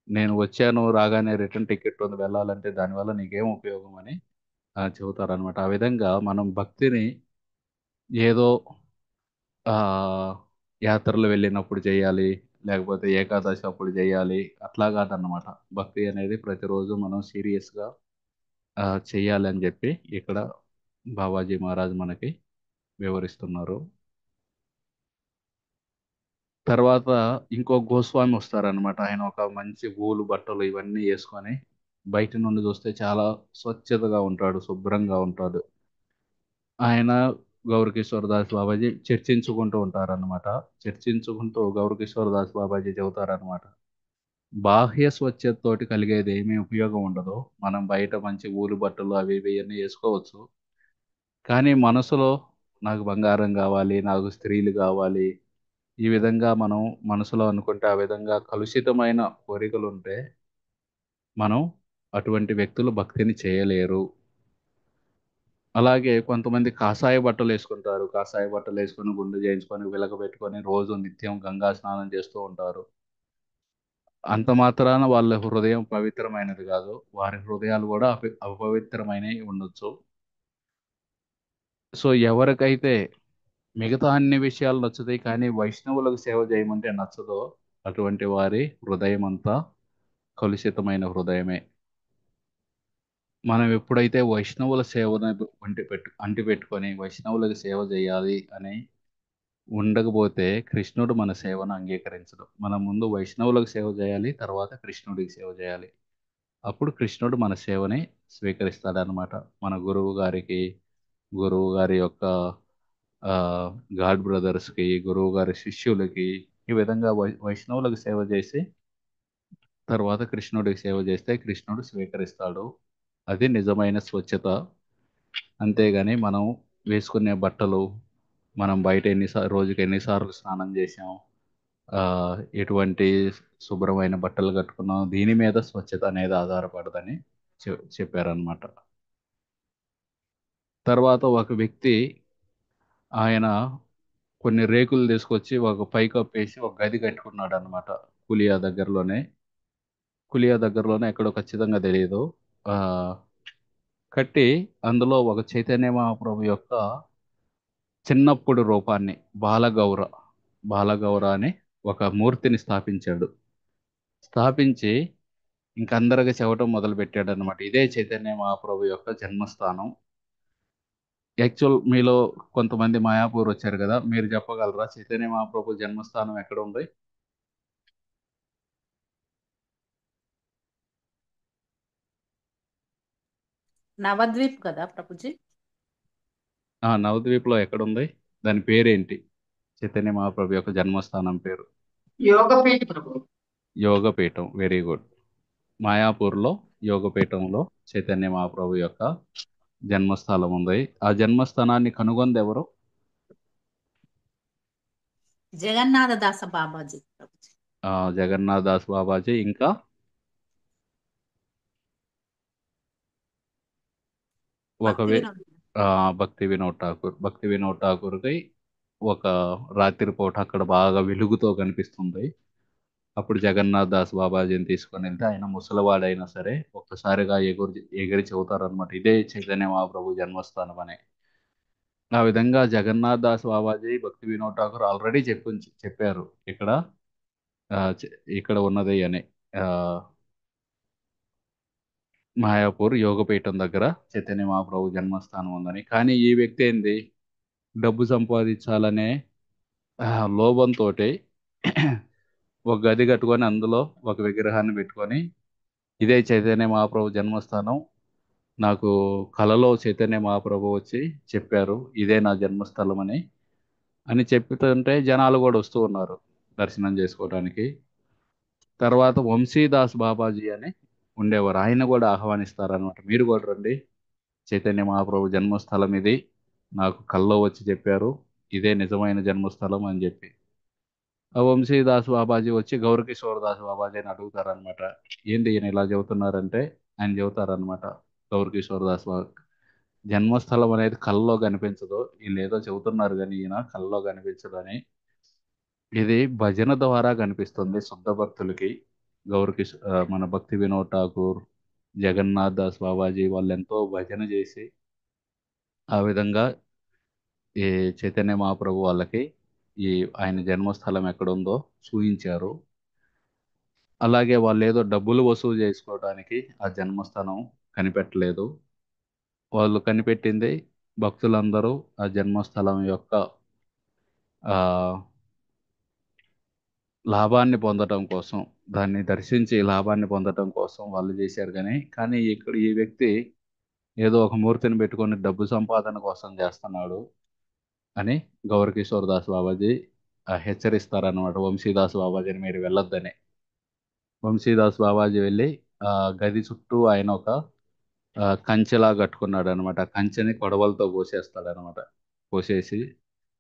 నేను వచ్చాను రాగానే రిటర్న్ టికెట్ ఉంది వెళ్ళాలంటే దానివల్ల నీకేం ఉపయోగం అని చెబుతారనమాట. ఆ విధంగా మనం భక్తిని ఏదో ఆ యాత్రలు వెళ్ళినప్పుడు చేయాలి, లేకపోతే ఏకాదశి అప్పుడు చేయాలి, అట్లా కాదన్నమాట. భక్తి అనేది ప్రతిరోజు మనం సీరియస్గా చెయ్యాలి అని చెప్పి ఇక్కడ బాబాజీ మహారాజ్ మనకి వివరిస్తున్నారు. తర్వాత ఇంకో గోస్వామి వస్తారనమాట. ఆయన ఒక మంచి ఊలు బట్టలు ఇవన్నీ వేసుకొని బయట నుండి చూస్తే చాలా స్వచ్ఛతగా ఉంటాడు, శుభ్రంగా ఉంటాడు. ఆయన గౌర్ కిషోర్ దాస్ బాబాజీ చర్చించుకుంటూ ఉంటారన్నమాట. చర్చించుకుంటూ గౌర్ కిషోర్ దాస్ బాబాజీ చెబుతారనమాట, బాహ్య స్వచ్ఛతతోటి కలిగేది ఏమీ ఉపయోగం ఉండదు. మనం బయట మంచి ఊలు బట్టలు అవి ఇవి అన్నీ వేసుకోవచ్చు, కానీ మనసులో నాకు బంగారం కావాలి, నాకు స్త్రీలు కావాలి, ఈ విధంగా మనం మనసులో అనుకుంటే, ఆ విధంగా కలుషితమైన కోరికలు ఉంటే మనం అటువంటి వ్యక్తులు భక్తిని చేయలేరు. అలాగే కొంతమంది కాషాయ బట్టలు వేసుకుంటారు, కాషాయ బట్టలు వేసుకొని గుండు చేయించుకొని విలక పెట్టుకొని రోజు నిత్యం గంగా స్నానం చేస్తూ ఉంటారు. అంత మాత్రాన వాళ్ళ హృదయం పవిత్రమైనది కాదు, వారి హృదయాలు కూడా అపవిత్రమైనవి ఉండొచ్చు. సో ఎవరికైతే మిగతా అన్ని విషయాలు నచ్చుతాయి కానీ వైష్ణవులకు సేవ చేయమంటే నచ్చదో, అటువంటి వారి హృదయం అంతా కలుషితమైన హృదయమే. మనం ఎప్పుడైతే వైష్ణవుల సేవను అంటి పెట్టుకొని వైష్ణవులకు సేవ చేయాలి అని ఉండకపోతే కృష్ణుడు మన సేవను అంగీకరించడు. మనం ముందు వైష్ణవులకు సేవ చేయాలి, తర్వాత కృష్ణుడికి సేవ చేయాలి. అప్పుడు కృష్ణుడు మన సేవని స్వీకరిస్తాడనమాట. మన గురువు గారి యొక్క ఆ, గాడ్ బ్రదర్స్కి, గురువు గారి శిష్యులకి, ఈ విధంగా వైష్ణవులకు సేవ చేసి తర్వాత కృష్ణుడికి సేవ చేస్తే కృష్ణుడు స్వీకరిస్తాడు. అది నిజమైన స్వచ్ఛత. అంతేగాని మనం వేసుకునే బట్టలు, మనం బయట రోజుకి ఎన్నిసార్లు స్నానం చేసాం, ఆ, ఎటువంటి శుభ్రమైన బట్టలు కట్టుకున్నాం, దీని మీద స్వచ్ఛత అనేది ఆధారపడదని చెప్పారనమాట. తర్వాత ఒక వ్యక్తి, ఆయన కొన్ని రేకులు తీసుకొచ్చి ఒక పైకప్పు వేసి ఒక గది కట్టుకున్నాడు అనమాట. కులియా దగ్గరలోనే కులియా దగ్గరలోనే ఎక్కడో ఖచ్చితంగా తెలియదు. ఆ కట్టి అందులో ఒక చైతన్య మహాప్రభు యొక్క చిన్నప్పుడు రూపాన్ని, బాలగౌర బాలగౌర అని ఒక మూర్తిని స్థాపించాడు. స్థాపించి ఇంకందరికి చెప్పటం మొదలు పెట్టాడు అనమాట, ఇదే చైతన్య మహాప్రభు యొక్క జన్మస్థానం. యాక్చువల్ మీలో కొంతమంది మాయాపూర్ వచ్చారు కదా, మీరు చెప్పగలరా చైతన్య మహాప్రభు జన్మస్థానం ఎక్కడ ఉంది? నవద్వీప్ కదా ప్రభుజీ? నవద్వీప్లో ఎక్కడుంది? దాని పేరేంటి? చైతన్య మహాప్రభు యొక్క జన్మస్థానం పేరు? యోగపీఠ ప్రభు. యోగపీఠం, వెరీ గుడ్. మాయాపూర్లో యోగపీఠంలో చైతన్య మహాప్రభు యొక్క జన్మస్థలం ఉంది. ఆ జన్మస్థానాన్ని కనుగొంది ఎవరు? జగన్నాథ దాస బాబాజీ ప్రభుజీ. జగన్నాథ్ దాస్ బాబాజీ, ఇంకా ఒక భక్తి వినోద్. భక్తి వినోద్ ఠాకూర్. భక్తి వినోద్ ఠాకూర్కి ఒక రాత్రి పూట అక్కడ బాగా వెలుగుతో కనిపిస్తుంది. అప్పుడు జగన్నాథ్ దాస్ బాబాజీని తీసుకొని వెళ్తే ఆయన ముసలివాడైనా సరే ఒక్కసారిగా ఎగిరి చెబుతారనమాట, ఇదే చైతన్య మహాప్రభు జన్మస్థానం అని. ఆ విధంగా జగన్నాథ్ దాస్ బాబాజీ భక్తి వినోద్ ఠాకూర్ ఆల్రెడీ చెప్పారు ఇక్కడ ఇక్కడ ఉన్నది అని. ఆ, మాయాపూర్ యోగపీఠం దగ్గర చైతన్య మహాప్రభు జన్మస్థానం ఉందని. కానీ ఈ వ్యక్తి ఏంది, డబ్బు సంపాదించాలనే ఆ, లోభంతో ఒక గది కట్టుకొని అందులో ఒక విగ్రహాన్ని పెట్టుకొని, ఇదే చైతన్య మహాప్రభు జన్మస్థానం, నాకు కలలో చైతన్య మహాప్రభు వచ్చి చెప్పారు ఇదే నా జన్మస్థలం అని చెప్తుంటే జనాలు కూడా వస్తూ ఉన్నారు దర్శనం చేసుకోవడానికి. తర్వాత వంశీదాస్ బాబాజీ అని ఉండేవారు, ఆయన కూడా ఆహ్వానిస్తారనమాట, మీరు కూడా రండి, చైతన్య మహాప్రభు జన్మస్థలం ఇది, నాకు కల్లో వచ్చి చెప్పారు ఇదే నిజమైన జన్మస్థలం అని చెప్పి. ఆ వంశీదాస్ బాబాజీ వచ్చి గౌరకిషోర్ దాస్ బాబాజీని అడుగుతారనమాట, ఏంటి ఈయన ఇలా చెబుతున్నారంటే ఆయన చెబుతారనమాట, గౌరకిషోర్ దాస్ బాబా జన్మస్థలం అనేది కల్లో కనిపించదు, వీళ్ళు ఏదో చెబుతున్నారు కానీ ఈయన కల్లో కనిపించదు అని. ఇది భజన ద్వారా కనిపిస్తుంది శుద్ధ భక్తులకి. మన భక్తి వినోద్ ఠాకూర్, జగన్నాథ్ దాస్ బాబాజీ వాళ్ళు ఎంతో భజన చేసి ఆ విధంగా ఈ చైతన్య మహాప్రభు వాళ్ళకి ఈ ఆయన జన్మస్థలం ఎక్కడుందో చూయించారు. అలాగే వాళ్ళు ఏదో డబ్బులు వసూలు చేసుకోవడానికి ఆ జన్మస్థానం కనిపెట్టలేదు. వాళ్ళు కనిపెట్టింది భక్తులందరూ ఆ జన్మస్థలం యొక్క ఆ లాభాన్ని పొందటం కోసం, దాన్ని దర్శించి లాభాన్ని పొందటం కోసం వాళ్ళు చేశారు. కానీ ఇక్కడ ఈ వ్యక్తి ఏదో ఒక మూర్తిని పెట్టుకొని డబ్బు సంపాదన కోసం చేస్తున్నాడు అని గౌరకిషోర్ దాస్ బాబాజీ హెచ్చరిస్తారన్నమాట వంశీదాస్ బాబాజీని, మీరు వెళ్ళొద్దని. వంశీదాస్ బాబాజీ వెళ్ళి ఆ గది చుట్టూ ఆయన ఒక కంచెలా కట్టుకున్నాడు అనమాట. ఆ కంచెని కొడవలతో కోసేస్తాడనమాట. కోసేసి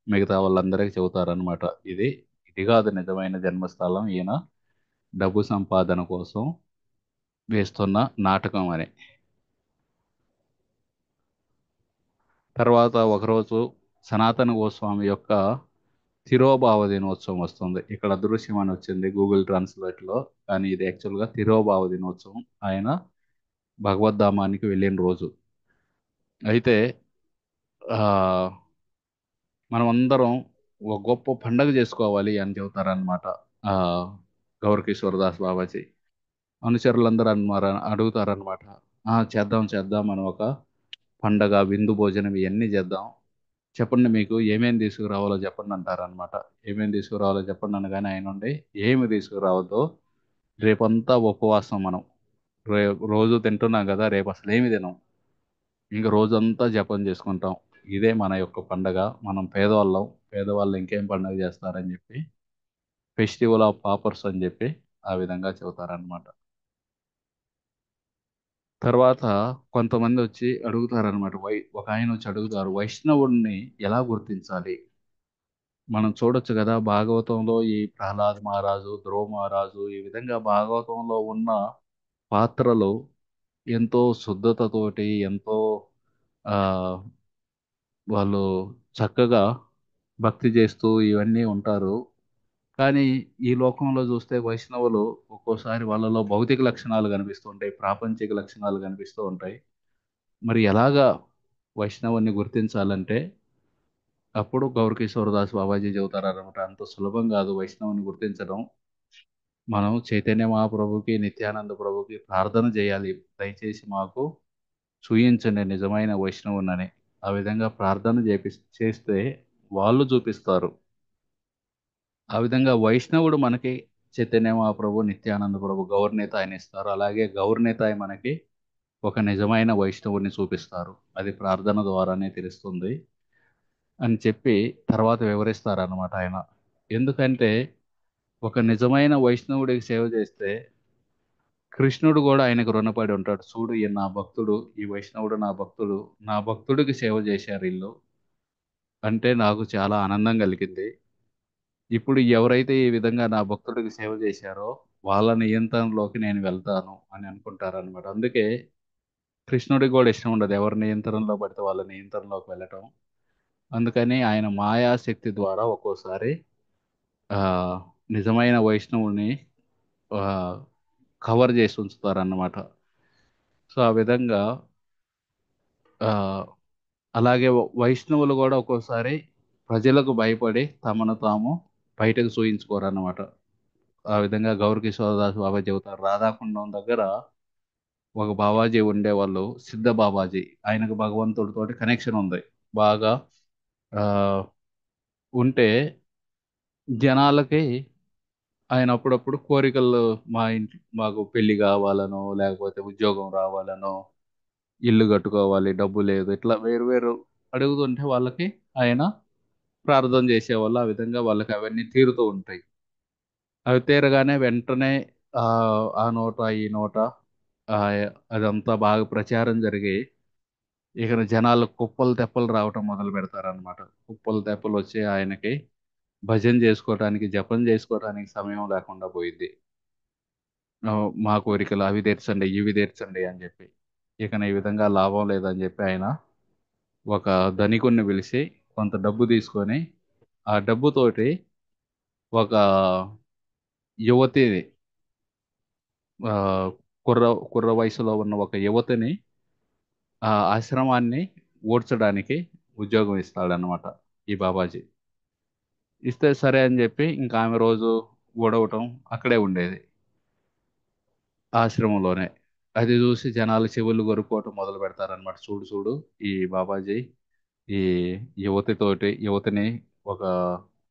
మిగతా వాళ్ళందరికీ చెబుతారనమాట, ఇది ఇది కాదు నిజమైన జన్మస్థలం, ఈయన డబ్బు సంపాదన కోసం వేస్తున్న నాటకం అని. తర్వాత ఒకరోజు సనాతన గోస్వామి యొక్క తిరోభావ దినోత్సవం వస్తుంది. ఇక్కడ అదృశ్యం అని వచ్చింది గూగుల్ ట్రాన్స్లేట్లో, కానీ ఇది యాక్చువల్గా తిరోభావ దినోత్సవం. ఆయన భగవద్ధామానికి వెళ్ళిన రోజు. అయితే ఆ మనం అందరం ఒక గొప్ప పండగ చేసుకోవాలి అని చెబుతారనమాట ఆ గౌరకిషోర్ దాస్ బాబాజీ. అనుచరులందరూ అడుగుతారనమాట, చేద్దాం చేద్దాం, మనం ఒక పండగ విందు భోజనం ఇవన్నీ చేద్దాం, చెప్పండి మీకు ఏమేమి తీసుకురావాలో చెప్పండి అంటారనమాట. ఏమేమి తీసుకురావాలో చెప్పండి అనగానే ఆయన ఉండి, ఏమి తీసుకురావద్దో, రేపంతా ఉపవాసం మనం, రోజు తింటున్నాం కదా, రేపు అసలు ఏమి తినం, ఇంక రోజంతా జపం చేసుకుంటాం, ఇదే మన యొక్క పండగ, మనం పేదవాళ్ళం, పేదవాళ్ళు ఇంకేం పండగ చేస్తారని చెప్పి ఫెస్టివల్ ఆఫ్ పాపర్స్ అని చెప్పి ఆ విధంగా చెబుతారనమాట. తర్వాత కొంతమంది వచ్చి అడుగుతారనమాట, ఒక ఆయన వచ్చి అడుగుతారు, వైష్ణవుడిని ఎలా గుర్తించాలి? మనం చూడొచ్చు కదా భాగవతంలో ఈ ప్రహ్లాద్ మహారాజు, ధ్రువ మహారాజు, ఈ విధంగా భాగవతంలో ఉన్న పాత్రలు ఎంతో శుద్ధతతోటి, ఎంతో ఆ వాళ్ళు చక్కగా భక్తి చేస్తూ ఇవన్నీ ఉంటారు. కానీ ఈ లోకంలో చూస్తే వైష్ణవులు ఒక్కోసారి వాళ్ళలో భౌతిక లక్షణాలు కనిపిస్తూ ఉంటాయి, ప్రాపంచిక లక్షణాలు కనిపిస్తూ ఉంటాయి. మరి ఎలాగా వైష్ణవుని గుర్తించాలంటే అప్పుడు గౌరకిషోర్ దాస్ బాబాజీ చెబుతారనమాట, అంత సులభం కాదు వైష్ణవుని గుర్తించడం. మనం చైతన్య మహాప్రభుకి, నిత్యానంద ప్రభుకి ప్రార్థన చేయాలి, దయచేసి మాకు చూయించండి నిజమైన వైష్ణవునని. ఆ విధంగా ప్రార్థన చేస్తే వాళ్ళు చూపిస్తారు. ఆ విధంగా వైష్ణవుడు మనకి చైతన్య మహాప్రభు, నిత్యానంద ప్రభు గౌరనేత ఆయన ఇస్తారు. అలాగే గౌరనేతాయి మనకి ఒక నిజమైన వైష్ణవుడిని చూపిస్తారు, అది ప్రార్థన ద్వారానే తెలుస్తుంది అని చెప్పి తర్వాత వివరిస్తారన్నమాట ఆయన. ఎందుకంటే ఒక నిజమైన వైష్ణవుడికి సేవ చేస్తే కృష్ణుడు కూడా ఆయనకు రుణపడి ఉంటాడు. చూడు ఈయన నా భక్తుడు, ఈ వైష్ణవుడు నా భక్తుడు, నా భక్తుడికి సేవ చేశారు వీళ్ళు అంటే నాకు చాలా ఆనందం కలిగింది. ఇప్పుడు ఎవరైతే ఈ విధంగా నా భక్తుడికి సేవ చేశారో వాళ్ళ నియంత్రణలోకి నేను వెళ్తాను అని అనుకుంటారనమాట. అందుకే కృష్ణుడికి కూడా ఇష్టం ఉండదు ఎవరి నియంత్రణలో పడితే వాళ్ళ నియంత్రణలోకి వెళ్ళటం. అందుకని ఆయన మాయాశక్తి ద్వారా ఒక్కోసారి ఆ, నిజమైన వైష్ణవుని ఆ, కవర్ చేసి ఉంచుతారన్నమాట. సో ఆ విధంగా ఆ, అలాగే వైష్ణవులు కూడా ఒక్కోసారి ప్రజలకు భయపడి తమను తాము బయటకు చూయించుకోరన్నమాట. ఆ విధంగా గౌర కిషోరదాస్ బాబా చెబుతారు రాధాకుండం దగ్గర ఒక బాబాజీ ఉండేవాళ్ళు సిద్ధ బాబాజీ. ఆయనకు భగవంతుడితోటి కనెక్షన్ ఉంది బాగా. ఆ, ఉంటే జనాలకి ఆయన అప్పుడప్పుడు కోరికలు మా ఇంటి మాకు పెళ్లి కావాలనో లేకపోతే ఉద్యోగం రావాలనో ఇల్లు కట్టుకోవాలి డబ్బు లేదు ఇట్లా వేరు వేరు అడుగుతుంటే వాళ్ళకి ఆయన ప్రార్థన చేసేవాళ్ళు. ఆ విధంగా వాళ్ళకి అవన్నీ తీరుతూ ఉంటాయి. అవి తీరగానే వెంటనే ఆ ఆ నోట ఈ నోట ఆ, అదంతా బాగా ప్రచారం జరిగి ఇక జనాలు కుప్పలు తెప్పలు రావటం మొదలు పెడతారనమాట. కుప్పలు తెప్పలు వచ్చి ఆయనకి భజన చేసుకోవటానికి జపం చేసుకోవటానికి సమయం లేకుండా పోయింది. మా కోరికలు అవి తీర్చండి ఇవి తీర్చండి అని చెప్పి ఇక ఈ విధంగా లాభం లేదని చెప్పి ఆయన ఒక ధనికుణ్ణి పిలిచి కొంత డబ్బు తీసుకొని ఆ డబ్బుతోటి ఒక యువతి ఆ, కుర్ర కుర్ర వయసులో ఉన్న ఒక యువతిని ఆ ఆశ్రమాన్ని ఊడ్చడానికి ఉద్యోగం ఇస్తాడనమాట ఈ బాబాజీ. ఇస్తే సరే అని చెప్పి ఇంకా ఆమె రోజు ఊడవటం అక్కడే ఉండేది ఆశ్రమంలోనే. అది చూసి జనాలు చెవులు కొరుక్కోవటం మొదలు పెడతారనమాట. చూడు చూడు ఈ బాబాజీ ఈ యువతిని ఒక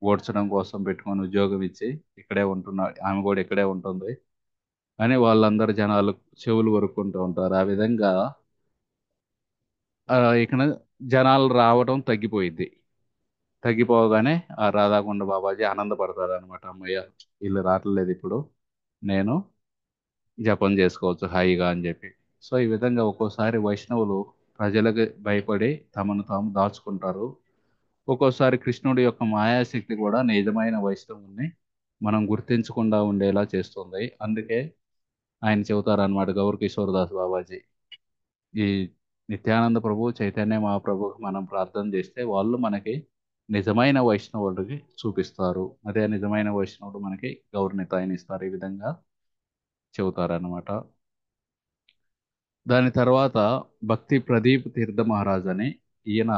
ఓడ్చడం కోసం పెట్టుకొని ఉద్యోగం ఇచ్చి ఇక్కడే ఉంటున్నాడు, ఆమె కూడా ఇక్కడే ఉంటుంది అని వాళ్ళందరూ జనాలు చెవులు కొరుక్కుంటూ ఉంటారు. ఆ విధంగా ఇక్కడ జనాలు రావడం తగ్గిపోయింది. తగ్గిపోగానే ఆ రాధాకొండ బాబాజీ ఆనందపడతారు అనమాట. అమ్మయ్య వీళ్ళు రావట్లేదు ఇప్పుడు, నేను జపం చేసుకోవచ్చు హాయిగా అని చెప్పి. సో ఈ విధంగా ఒక్కోసారి వైష్ణవులు ప్రజలకు భయపడి తమను తాము దాచుకుంటారు. ఒక్కోసారి కృష్ణుడి యొక్క మాయాశక్తి కూడా నిజమైన వైష్ణవుని మనం గుర్తించకుండా ఉండేలా చేస్తుంది. అందుకే ఆయన చెబుతారనమాట గౌర్ కిషోర్ దాస్ బాబాజీ. ఈ నిత్యానంద ప్రభు చైతన్య మహాప్రభుకి మనం ప్రార్థన చేస్తే వాళ్ళు మనకి నిజమైన వైష్ణవుడికి చూపిస్తారు. అదే నిజమైన వైష్ణవుడు మనకి గౌరవనీయతని ఇస్తారు. ఈ విధంగా చెబుతారనమాట. దాని తర్వాత భక్తి ప్రదీప్ తీర్థ మహారాజ్ అని ఈయన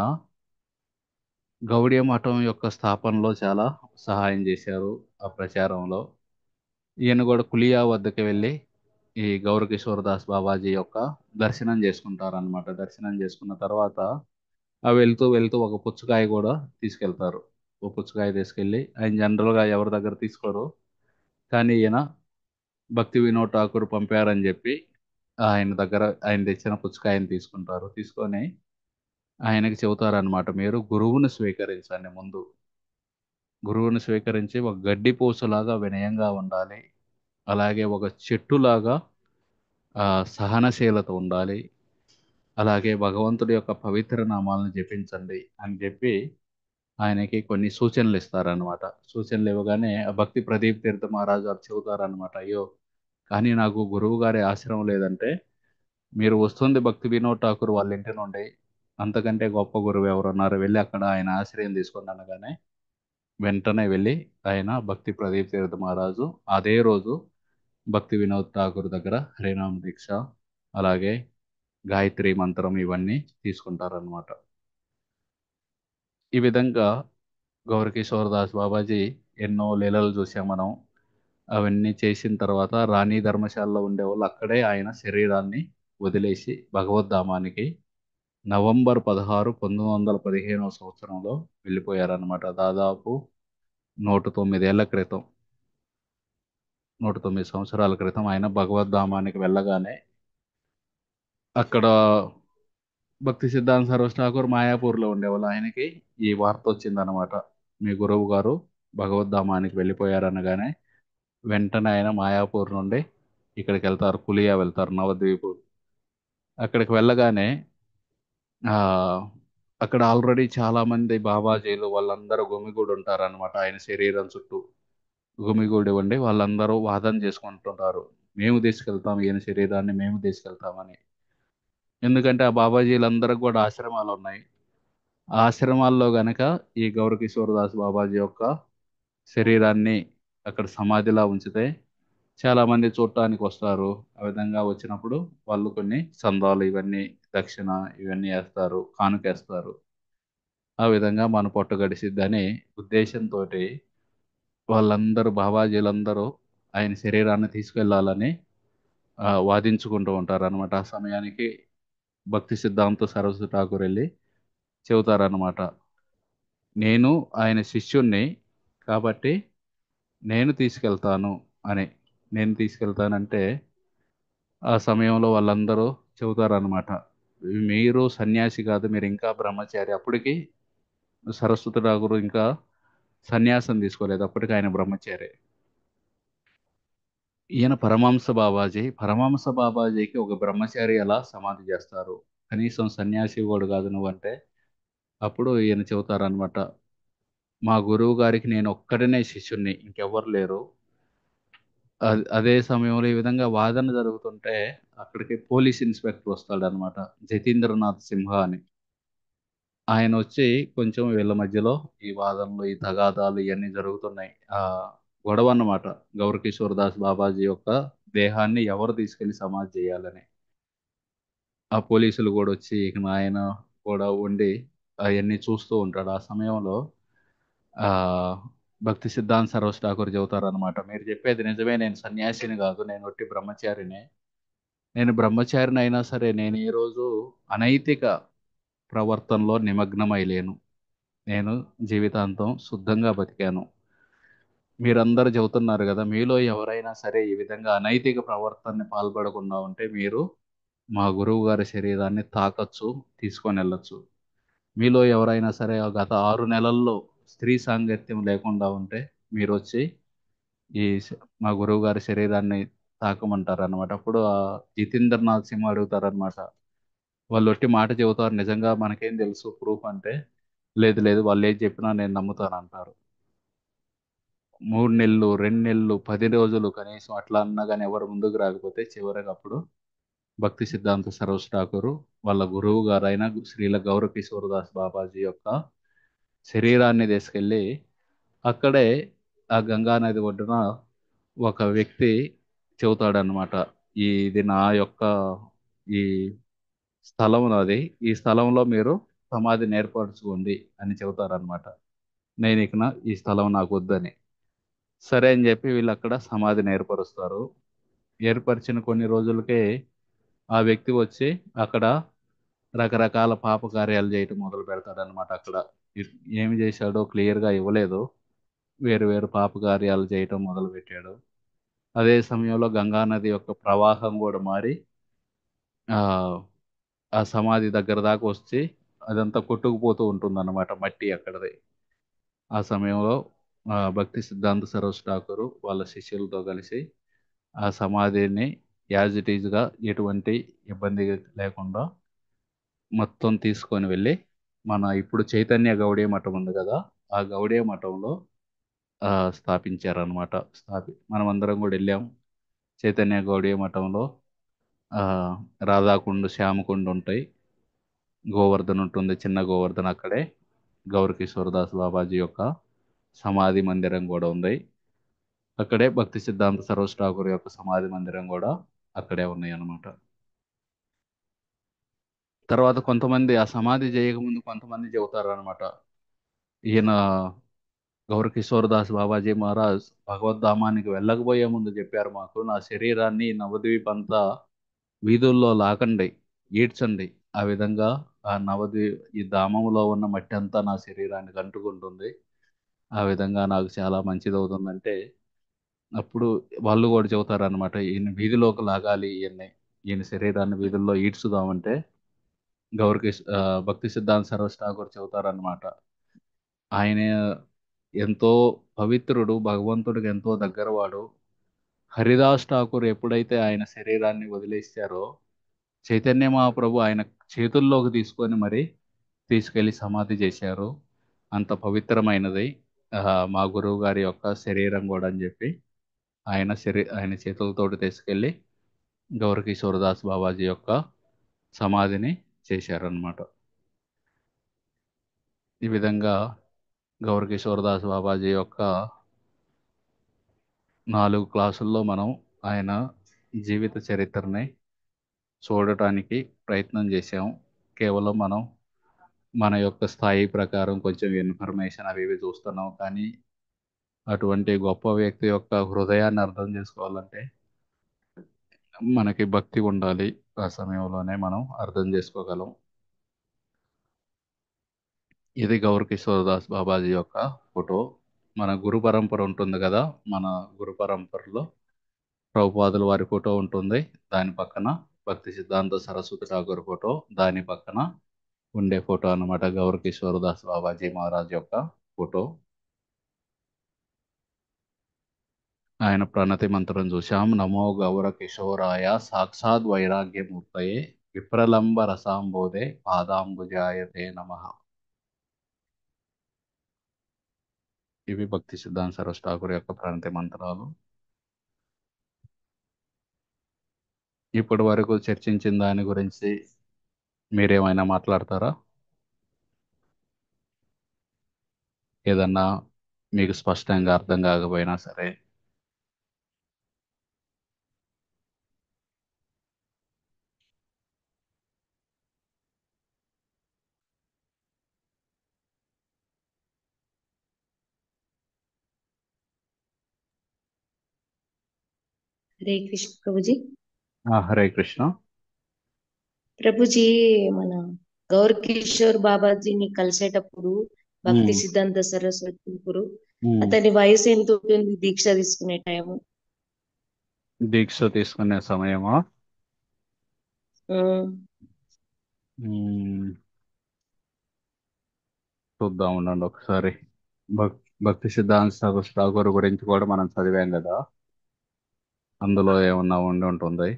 గౌడీయ మఠం యొక్క స్థాపనలో చాలా సహాయం చేశారు ఆ ప్రచారంలో. ఈయన కూడా కులియా వద్దకు వెళ్ళి ఈ గౌరకిషోర్ దాస్ బాబాజీ యొక్క దర్శనం చేసుకుంటారనమాట. దర్శనం చేసుకున్న తర్వాత ఆ వెళ్తూ వెళ్తూ ఒక పుచ్చకాయ కూడా తీసుకెళ్తారు. ఒక పుచ్చకాయ తీసుకెళ్ళి ఆయన జనరల్గా ఎవరి దగ్గర తీసుకోరు, కానీ ఈయన భక్తి వినోద్ ఠాకూర్ పంపారని చెప్పి ఆయన తెచ్చిన పుచ్చకాయని తీసుకుంటారు. తీసుకొని ఆయనకి చెబుతారనమాట, మీరు గురువుని స్వీకరించండి ముందు. గురువుని స్వీకరించి ఒక గడ్డి పూసలాగా వినయంగా ఉండాలి. అలాగే ఒక చెట్టులాగా సహనశీలత ఉండాలి. అలాగే భగవంతుడి యొక్క పవిత్ర నామాలను జపించండి అని చెప్పి ఆయనకి కొన్ని సూచనలు ఇస్తారనమాట. సూచనలు ఇవ్వగానే ఆ భక్తి ప్రదీప్ తీర్థ మహారాజు గారు చెబుతారనమాట, అయ్యో కానీ నాకు గురువు గారి ఆశ్రమం లేదంటే, మీరు వస్తుంది భక్తి వినోద్ ఠాకూర్ వాళ్ళ ఇంటి నుండి, అంతకంటే గొప్ప గురువు ఎవరున్నారు, వెళ్ళి అక్కడ ఆయన ఆశ్రయం తీసుకోండి అనగానే వెంటనే వెళ్ళి ఆయన భక్తి ప్రదీప్ తీర్థ మహారాజు అదే రోజు భక్తి వినోద్ ఠాకూర్ దగ్గర హరినామ దీక్ష అలాగే గాయత్రి మంత్రం ఇవన్నీ తీసుకుంటారనమాట. ఈ విధంగా గౌరకిషోర్ దాస్ బాబాజీ ఎన్నో లీలలు చూసాం మనం. అవన్నీ చేసిన తర్వాత రాణి ధర్మశాలలో ఉండేవాళ్ళు అక్కడే ఆయన శరీరాన్ని వదిలేసి భగవద్ధామానికి నవంబర్ 16, 1915 వెళ్ళిపోయారనమాట. దాదాపు 109 ఏళ్ల క్రితం, 109 సంవత్సరాల క్రితం ఆయన భగవద్ధామానికి వెళ్ళగానే అక్కడ భక్తి సిద్ధాంత సరోజ్ ఠాకూర్ మాయాపూర్లో ఉండేవాళ్ళు. ఆయనకి ఈ వార్త వచ్చిందనమాట, మీ గురువు గారు భగవద్ధామానికి వెళ్ళిపోయారనగానే వెంటనే ఆయన మాయాపూర్ నుండి ఇక్కడికి వెళ్తారు, కులియా వెళ్తారు, నవద్వీప్. అక్కడికి వెళ్ళగానే ఆ అక్కడ ఆల్రెడీ చాలా మంది బాబాజీలు వాళ్ళందరూ గుమిగూడి ఉంటారన్నమాట. ఆయన శరీరం చుట్టూ గుమిగూడి ఉండి వాళ్ళందరూ వాదన చేసుకుంటుంటారు, మేము తీసుకెళ్తాం ఈయన శరీరాన్ని, మేము తీసుకెళ్తామని. ఎందుకంటే ఆ బాబాజీలందరికి కూడా ఆశ్రమాలు ఉన్నాయి. ఆ ఆశ్రమాల్లో గనక ఈ గౌరకిషోరదాస్ బాబాజీ యొక్క శరీరాన్ని అక్కడ సమాధిలా ఉంచితే చాలా మంది చూడటానికి వస్తారు. ఆ విధంగా వచ్చినప్పుడు వాళ్ళు కొన్ని చందాలు ఇవన్నీ, దక్షిణ ఇవన్నీ వేస్తారు, కానుకేస్తారు. ఆ విధంగా మన పొట్ట గడిసిద్దని ఉద్దేశంతో వాళ్ళందరూ బాబాజీలందరూ ఆయన శరీరాన్ని తీసుకెళ్లాలని వాదించుకుంటూ ఉంటారు అనమాట. ఆ సమయానికి భక్తి సిద్ధాంత సరస్వతి ఠాకూర్ వెళ్ళి చెబుతారనమాట, నేను ఆయన శిష్యుణ్ణి కాబట్టి నేను తీసుకెళ్తాను అని. నేను తీసుకెళ్తానంటే ఆ సమయంలో వాళ్ళందరూ చెబుతారనమాట, మీరు సన్యాసి కాదు, మీరు ఇంకా బ్రహ్మచారి. అప్పటికి సరస్వతి ఠాకూర్ ఇంకా సన్యాసం తీసుకోలేదు, అప్పటికి ఆయన బ్రహ్మచారి. ఈయన పరమహంస బాబాజీ. పరమహంస బాబాజీకి ఒక బ్రహ్మచారి ఎలా సమాధి చేస్తారు, కనీసం సన్యాసి కూడా కాదు నువ్వంటే. అప్పుడు ఈయన చెబుతారనమాట, మా గురువు గారికి నేను ఒక్కడినే శిష్యుణ్ణి, ఇంకెవ్వరు లేరు. అదే సమయంలో ఈ విధంగా వాదన జరుగుతుంటే అక్కడికి పోలీస్ ఇన్స్పెక్టర్ వస్తాడనమాట, జతీంద్రనాథ్ సింహ అని. ఆయన వచ్చి కొంచెం వీళ్ళ మధ్యలో ఈ వాదనలు, ఈ తగాదాలు ఇవన్నీ జరుగుతున్నాయి. ఆ గొడవ అన్నమాట, గౌరకిషోర్ దాస్ బాబాజీ యొక్క దేహాన్ని ఎవరు తీసుకెళ్లి సమాధి చేయాలని. ఆ పోలీసులు కూడా వచ్చి ఇక ఆయన కూడా ఉండి అవన్నీ చూస్తూ ఉంటాడు. ఆ సమయంలో ఆ భక్తి సిద్ధాంత్ సరోజ్ ఠాకూర్ చెబుతారు అనమాట, మీరు చెప్పేది నిజమే, నేను సన్యాసిని కాదు, నేను ఒట్టి బ్రహ్మచారినే. నేను బ్రహ్మచారిని అయినా సరే నేను ఈ రోజు అనైతిక ప్రవర్తనలో నిమగ్నమై లేను. నేను జీవితాంతం శుద్ధంగా బతికాను. మీరందరూ చెబుతున్నారు కదా, మీలో ఎవరైనా సరే ఈ విధంగా అనైతిక ప్రవర్తనని పాల్పడకుండా ఉంటే మీరు మా గురువు గారి శరీరాన్ని తాకొచ్చు, తీసుకొని వెళ్ళొచ్చు. మీలో ఎవరైనా సరే ఆ గత 6 నెలల్లో స్త్రీ సాంగత్యం లేకుండా ఉంటే మీరు వచ్చి మా గురువు గారి శరీరాన్ని తాకమంటారు అనమాట. అప్పుడు ఆ జితేంద్రనాథ్ సింగ్ అడుగుతారనమాట, వాళ్ళు ఒట్టి మాట చెబుతారు, నిజంగా మనకేం తెలుసు ప్రూఫ్ అంటే, లేదు లేదు, వాళ్ళు ఏది చెప్పినా నేను నమ్ముతాను అంటారు. 3 నెలలు, 2 నెలలు, 10 రోజులు కనీసం అట్లా అన్నా కానీ ఎవరు ముందుకు రాకపోతే చివరికి అప్పుడు భక్తి సిద్ధాంత సరోజ్ ఠాకూర్ వాళ్ళ గురువు గారైన శ్రీల గౌర కిషోర్దాస్ బాబాజీ యొక్క శరీరాన్ని తీసుకెళ్ళి అక్కడే ఆ గంగా నది ఒడ్డున ఒక వ్యక్తి చెబుతాడనమాట, ఇది నా యొక్క ఈ స్థలం నాది, ఈ స్థలంలో మీరు సమాధిని ఏర్పరచుకోండి అని చెబుతారనమాట. నేను ఇక ఈ స్థలం నాకు వద్దని. సరే అని చెప్పి వీళ్ళు అక్కడ సమాధిని ఏర్పరుస్తారు. ఏర్పరిచిన కొన్ని రోజులకే ఆ వ్యక్తి వచ్చి అక్కడ రకరకాల పాప కార్యాలు చేయటం మొదలు పెడతాడనమాట. అక్కడ ఏమి చేశాడో క్లియర్గా ఇవ్వలేదు, వేరు వేరు పాప కార్యాలు చేయటం మొదలు పెట్టాడు. అదే సమయంలో గంగా నది యొక్క ప్రవాహం కూడా మారి ఆ ఆ సమాధి దగ్గర దాకా వచ్చి అదంతా కొట్టుకుపోతూ ఉంటుందన్నమాట, మట్టి అక్కడది. ఆ సమయంలో భక్తి సిద్ధాంత సరోజ్ ఠాకూర్ వాళ్ళ శిష్యులతో కలిసి ఆ సమాధిని యాజ్ ఇట్ ఈజ్గా ఎటువంటి ఇబ్బంది లేకుండా మొత్తం తీసుకొని వెళ్ళి మన ఇప్పుడు చైతన్య గౌడీయ మఠం ఉంది కదా, ఆ గౌడీయ మఠంలో స్థాపించారనమాట. మనం అందరం కూడా వెళ్ళాం. చైతన్య గౌడీయ మఠంలో ఆ, రాధాకుండ, శ్యామకుండ ఉంటాయి, గోవర్ధన్ ఉంటుంది, చిన్న గోవర్ధన్. అక్కడే గౌర కిషోర్దాస్ బాబాజీ యొక్క సమాధి మందిరం కూడా ఉంది. అక్కడే భక్తి సిద్ధాంత సరోజ్ ఠాకూర్ యొక్క సమాధి మందిరం కూడా అక్కడే ఉన్నాయి అన్నమాట. తర్వాత కొంతమంది ఆ సమాధి చేయకముందు కొంతమంది చెబుతారు అనమాట, ఈయన గౌర కిషోర్ దాస్ బాబాజీ మహారాజ్ భగవద్ధామానికి వెళ్ళకపోయే ముందు చెప్పారు మాకు, నా శరీరాన్ని నవద్వీప్ అంతా వీధుల్లో లాకండి, ఈడ్చండి. ఆ విధంగా ఈ ధామంలో ఉన్న మట్టి అంతా నా శరీరానికి అంటుకుంటుంది, ఆ విధంగా నాకు చాలా మంచిది అవుతుందంటే అప్పుడు వాళ్ళు కూడా చెబుతారనమాట, ఈయన వీధిలోకి లాగాలి, ఈయన శరీరాన్ని వీధుల్లో ఈడ్చుదామంటే భక్తి సిద్ధాంత సరోజ్ ఠాకూర్ చెబుతారనమాట, ఆయన ఎంతో పవిత్రుడు, భగవంతుడికి ఎంతో దగ్గరవాడు. హరిదాస్ ఠాకూర్ ఎప్పుడైతే ఆయన శరీరాన్ని వదిలేశారో చైతన్య మహాప్రభు ఆయన చేతుల్లోకి తీసుకొని మరి తీసుకెళ్లి సమాధి చేశారు. అంత పవిత్రమైనది మా గురువు గారి యొక్క శరీరం కూడా అని చెప్పి ఆయన చేతులతోటి తీసుకెళ్లి గౌరకిషోరదాస్ బాబాజీ యొక్క సమాధిని చేశారనమాట. ఈ విధంగా గౌరకిషోరదాస్ బాబాజీ యొక్క 4 క్లాసుల్లో మనం ఆయన జీవిత చరిత్రని చూడటానికి ప్రయత్నం చేశాం. కేవలం మనం మన యొక్క స్థాయి ప్రకారం కొంచెం ఇన్ఫర్మేషన్ అవి ఇవి చూస్తున్నాం. కానీ అటువంటి గొప్ప వ్యక్తి యొక్క హృదయాన్ని అర్థం చేసుకోవాలంటే మనకి భక్తి ఉండాలి. ఆ సమయంలోనే మనం అర్థం చేసుకోగలం. ఇది గౌర్ కిషోర్ దాస్ బాబాజీ యొక్క ఫోటో. మన గురు పరంపర ఉంటుంది కదా, మన గురు పరంపరలో ప్రభుపాదుల వారి ఫోటో ఉంటుంది. దాని పక్కన భక్తి సిద్ధాంత సరస్వతి ఠాగూర్ ఫోటో, దాని పక్కన ఉండే ఫోటో అన్నమాట గౌర్ కిషోర్ దాస్ బాబాజీ మహారాజ్ యొక్క ఫోటో. ఆయన ప్రణతి మంత్రం చూశాం. నమో గౌర కిషోరాయ సాక్షాత్ వైరాగ్యమూర్తయే విప్రలంబ రసాంబోధే పాదాంబుజాయతే నమః. ఇవి భక్తి సిద్ధాంత సరస్వతి ఠాకూర్ యొక్క ప్రణతి మంత్రాలు. ఇప్పటి వరకు చర్చించిన దాని గురించి మీరేమైనా మాట్లాడతారా? ఏదన్నా మీకు స్పష్టంగా అర్థం కాకపోయినా సరే. హరే కృష్ణ ప్రభుజీ. హరే కృష్ణ. ప్రభుజీ, మన గౌర్ కిషోర్ బాబాజీని కలిసేటప్పుడు భక్తి ఉమ్, సిద్ధాంత సరస్వతి గురు, ఉమ్. అతని వయసు ఎంత ఉంటుంది దీక్ష తీసుకునే టైము? దీక్ష తీసుకునే సమయమా? ఉమ్, ఉమ్, చూద్దాం ఉండండి ఒకసారి. భక్ భక్తి సిద్ధాంత సరస్వతి ఠాకూర్ గురించి కూడా మనం చదివాం కదా, అందులో ఏమన్నా ఉండి ఉంటుంది.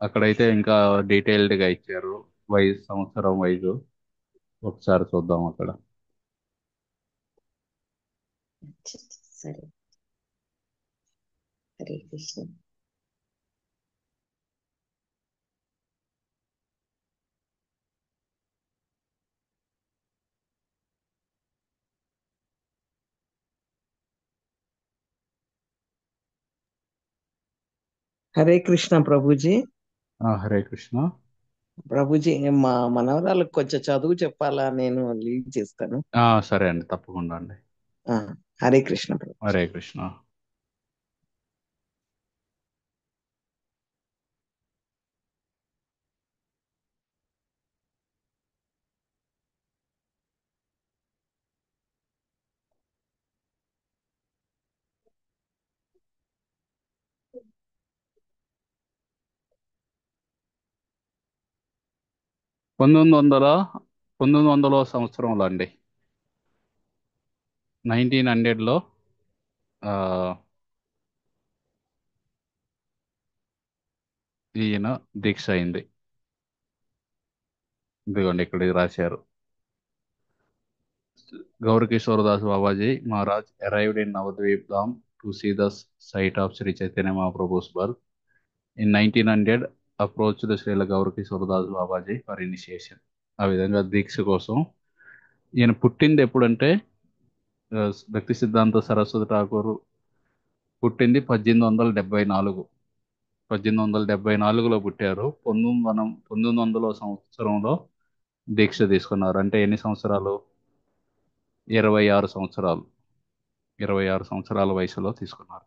అక్కడైతే ఇంకా డీటెయిల్డ్గా ఇచ్చారు, వయసు, సంవత్సరం వయసు. ఒకసారి చూద్దాం అక్కడ. సరే. హరే కృష్ణ. హరే కృష్ణ ప్రభుజీ. హరే కృష్ణ. ప్రభుజీ, మా మనవరాలకు కొంచెం చదువు చెప్పాలా? నేను లీవ్ చేస్తాను. సరే అండి, తప్పకుండా అండి. ఆ, హరే కృష్ణ ప్రభు. హరే కృష్ణ. పంతొమ్మిది వందల 1900 సంవత్సరంలో అండి, 1900లో ఈయన దీక్ష అయింది. ఇదిగోండి ఇక్కడ ఇది రాశారు. Gaur Kishore Das Babaji Maharaj arrived in Navadvip Dham to see the site of Sri Chaitanya Mahaprabhu's birth. In 1900, approached Srila Gaur Kishore Das Babaji for initiation. ఆ విధంగా దీక్ష కోసం ఈయన పుట్టింది ఎప్పుడంటే, ఆ, భక్తి సిద్ధాంత సరస్వతి ఠాకూర్ పుట్టింది 1874. 1874లో పుట్టారు. 1900 సంవత్సరంలో దీక్ష తీసుకున్నారు. అంటే ఎన్ని సంవత్సరాలు? 26 సంవత్సరాలు. 26 సంవత్సరాల వయసులో తీసుకున్నారు.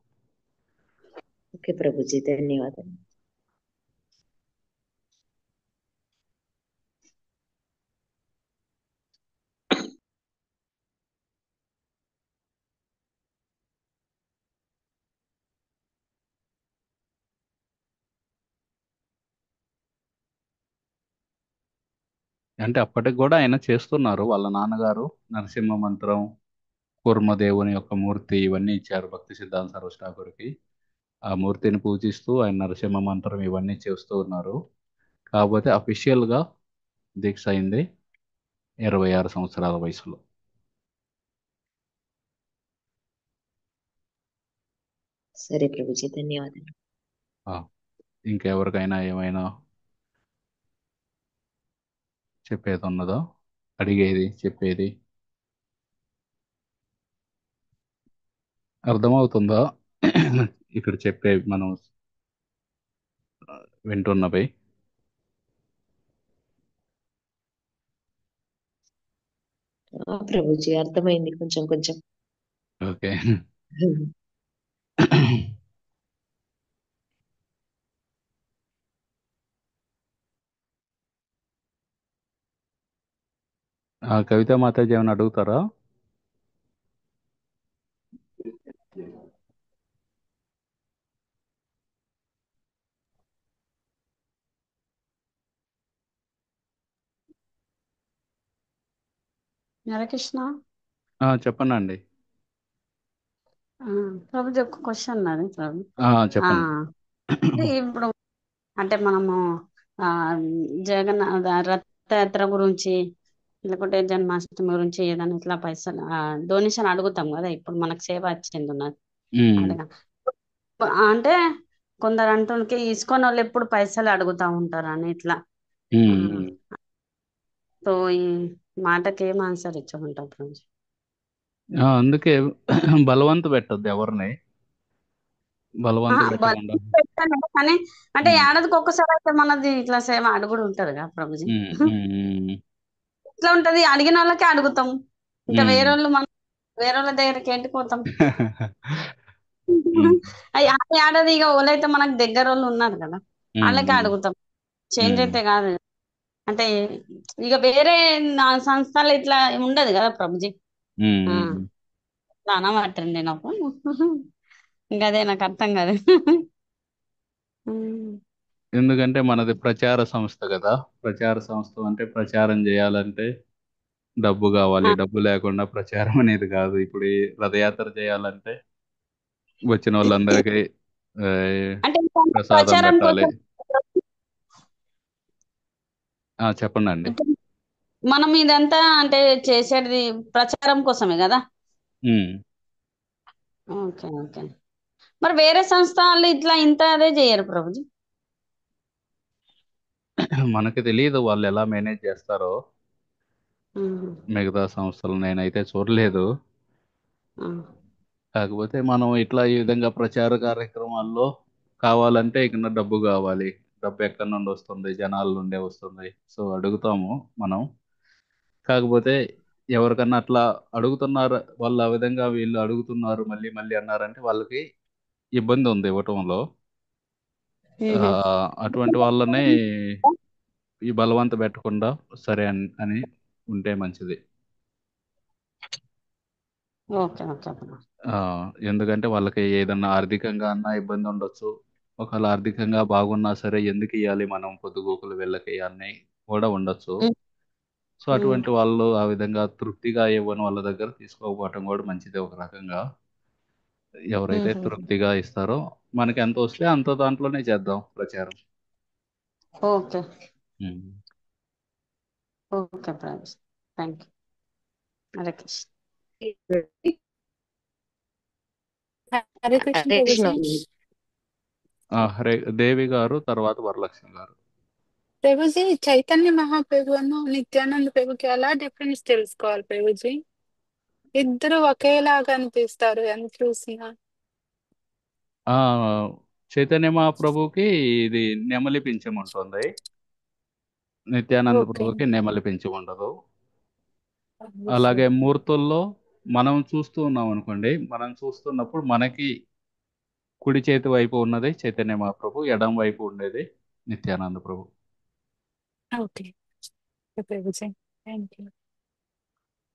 ఓకే ప్రభుజీ, ధన్యవాదాలు. అంటే అప్పటికి కూడా ఆయన చేస్తున్నారు. వాళ్ళ నాన్నగారు నరసింహ మంత్రం, కూర్మదేవుని యొక్క మూర్తి, ఇవన్నీ ఇచ్చారు భక్తి సిద్ధాంత సరస్వతి ఠాకూర్కి. ఆ మూర్తిని పూజిస్తూ ఆయన నరసింహ మంత్రం ఇవన్నీ చేస్తూ ఉన్నారు. కాకపోతే అఫీషియల్గా దీక్ష అయింది 26 సంవత్సరాల వయసులో. సరే ప్రభుజీ, ధన్యవాదాలు. ఆ, ఇంకెవరికైనా ఏమైనా చెప్పేది ఉన్నదా? అడిగేది, చెప్పేది అర్థమవుతుందా? ఇక్కడ చెప్పే మనం వింటున్నవి. ప్రభుజీ, అర్థమైంది కొంచెం కొంచెం. ఓకే. కవిత మాతాజీ ఏమైనా అడుగుతారా? హరకృష్ణ. చెప్పండి. ప్రభుజీ ఒక క్వశ్చన్ నాది ప్రభు. చెప్పండి. ఇప్పుడు అంటే మనము ఆ జగన్ రథయాత్ర గురించి లేకుంటే జన్మాష్టమి గురించి ఏదైనా ఇట్లా పైసలు డొనేషన్ అడుగుతాం కదా. ఇప్పుడు మనకు సేవ వచ్చింది ఉన్నది అడగా అంటే కొందరు అంటుంటే ఇసుకొని వాళ్ళు ఎప్పుడు పైసలు అడుగుతా ఉంటారు అని ఇట్లా. సో ఈ మాటకి ఏం ఆన్సర్ ఇచ్చమంటారు ప్రభుజీ? అందుకే బలవంత పెట్టద్దు ఎవరిని, బలవంత పెట్టకుండా. పెట్టాను కానీ అంటే ఏడాదికి ఒక్కసారి అయితే మనది ఇట్లా సేవ అడుగుడు ఉంటది కదా ప్రభుజీ. ఇట్లా ఉంటది, అడిగిన వాళ్ళకే అడుగుతాం. ఇంకా వేరే వాళ్ళు మనం వేరే వాళ్ళ దగ్గరికి ఏంటి పోతాం? ఏడాది ఇక వాళ్ళైతే మనకు దగ్గర వాళ్ళు ఉన్నారు కదా, వాళ్ళకే అడుగుతాం. చేంజ్ అయితే కాదు అంటే ఇక వేరే సంస్థలు ఇట్లా ఉండదు కదా ప్రభుజీ. అనమాటండి నాకు. ఇంకా అదే నాకు అర్థం కాదు. ఎందుకంటే మనది ప్రచార సంస్థ కదా. ప్రచార సంస్థ అంటే ప్రచారం చేయాలంటే డబ్బు కావాలి. డబ్బు లేకుండా ప్రచారం అనేది కాదు. ఇప్పుడు ఈ రథయాత్ర చేయాలంటే వచ్చిన వాళ్ళందరికీ అంటే ప్రసాదం ప్రచారం పెట్టాలి. కోసం చెప్పండి. మనం ఇదంతా అంటే చేసేది ప్రచారం కోసమే కదా. Okay okay. మరి వేరే సంస్థలు ఇట్లా ఇంత అదే చేయరు ప్రభుజీ? మనకి తెలియదు వాళ్ళు ఎలా మేనేజ్ చేస్తారో. మిగతా సంస్థలు నేనైతే చూడలేదు. కాకపోతే మనం ఇట్లా ఈ విధంగా ప్రచార కార్యక్రమాల్లో కావాలంటే ఇక డబ్బు కావాలి. డబ్బు ఎక్కడి నుండి వస్తుంది? జనాల నుండే వస్తుంది. సో అడుగుతాము మనం. కాకపోతే ఎవరికన్నా అట్లా అడుగుతున్నారు, వాళ్ళు ఆ విధంగా వీళ్ళు అడుగుతున్నారు మళ్ళీ మళ్ళీ అన్నారంటే వాళ్ళకి ఇబ్బంది ఉంది ఇవ్వటంలో. అటువంటి వాళ్ళని ఈ బలవంత పెట్టకుండా సరే అని ఉంటే మంచిది. ఎందుకంటే వాళ్ళకి ఏదన్నా ఆర్థికంగా అన్నా ఇబ్బంది ఉండొచ్చు. ఒకవేళ ఆర్థికంగా బాగున్నా సరే ఎందుకు ఇవ్వాలి మనం పొద్దుగూకులు వీళ్ళకి అని కూడా ఉండొచ్చు. సో అటువంటి వాళ్ళు ఆ విధంగా తృప్తిగా ఇవ్వని వాళ్ళ దగ్గర తీసుకోకపోవటం కూడా మంచిదే ఒక రకంగా. ఎవరైతే తృప్తిగా ఇస్తారో మనకి ఎంత వస్తే అంత దాంట్లోనే చేద్దాం ప్రచారం. Okay okay thank you. Hare Krishna. Hare Krishna Hare Krishna. Prabhuji. Hare దేవి గారు, తర్వాత వరలక్ష్మి గారు. ప్రభుజీ, చైతన్య మహాప్రభును నిత్యానంద ప్రభుకి ఎలా డిఫరెన్స్ తెలుసుకోవాలి ప్రభుజీ? ఇద్దరు ఒకేలాగా అనిపిస్తారు ఎంత చూసినా. చైతన్య మహాప్రభుకి ఇది నెమలి పింఛం ఉంటుంది, నిత్యానంద ప్రభుకి నెమలి పింఛం ఉండదు. అలాగే మూర్తుల్లో మనం చూస్తూ ఉన్నాం అనుకోండి, మనం చూస్తున్నప్పుడు మనకి కుడి చేతి వైపు ఉన్నది చైతన్య మహాప్రభు, ఎడం వైపు ఉండేది నిత్యానంద ప్రభు. Okay Prabhuji, thank you.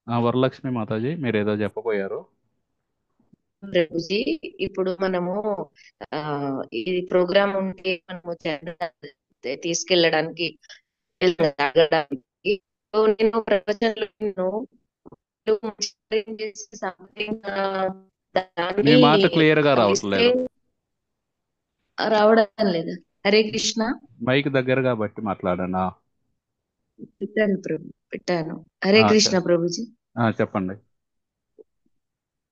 Varalakshmi Mataji మీరు ఏదో చెప్పబోయారు. ప్రభుజీ, ఇప్పుడు మనము ఈ ప్రోగ్రామ్ ఉంటే మనము తీసుకెళ్ళడానికి అడగడానికి నేను ప్రపంచంలో మీ మాట క్లియర్ గా రావట్లేదు. రావడం లేదా? హరే కృష్ణ. మైక్ దగ్గరగా బట్టి మాట్లాడనా? పెట్టాను ప్రభు, పెట్టాను. హరే ఆ, కృష్ణ ప్రభుజీ. చెప్పండి.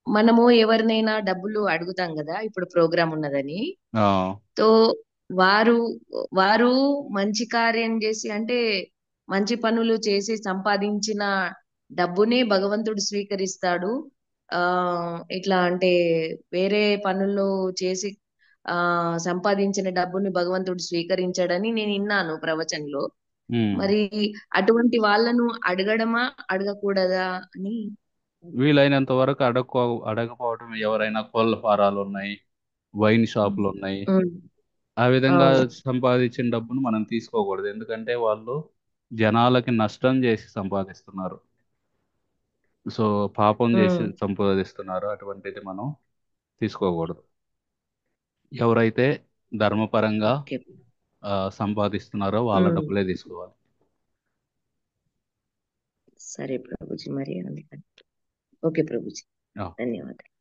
మనము ఎవరినైనా డబ్బులు అడుగుతాం కదా, ఇప్పుడు ప్రోగ్రామ్ ఉన్నదని. ఆ, తో వారు వారు మంచి కార్యం చేసి, అంటే మంచి పనులు చేసి సంపాదించిన డబ్బునే భగవంతుడు స్వీకరిస్తాడు. ఆ ఇట్లా అంటే వేరే పనులు చేసి సంపాదించిన డబ్బుని భగవంతుడు స్వీకరించాడని నేను విన్నాను ప్రవచనంలో. ఉమ్. మరి అటువంటి వాళ్ళను అడగడమా అడగకూడదా అని. వీలైనంత వరకు అడగకపోవడం. ఎవరైనా కోళ్ళ ఫారాలు ఉన్నాయి, వైన్ షాపులు ఉన్నాయి, ఉమ్, ఆ విధంగా అవును. సంపాదించిన డబ్బును మనం తీసుకోకూడదు. ఎందుకంటే వాళ్ళు జనాలకి నష్టం చేసి సంపాదిస్తున్నారు. సో పాపం చేసి ఉమ్, సంపాదిస్తున్నారు. అటువంటిది మనం తీసుకోకూడదు. ఎవరైతే ధర్మపరంగా ఓకే. సంపాదిస్తున్నారో వాళ్ళ ఉమ్, డబ్బులే తీసుకోవాలి. సరే ప్రభుజీ, మరి అందుకని. ఓకే ప్రభుజీ, ఆ. ధన్యవాదాలు.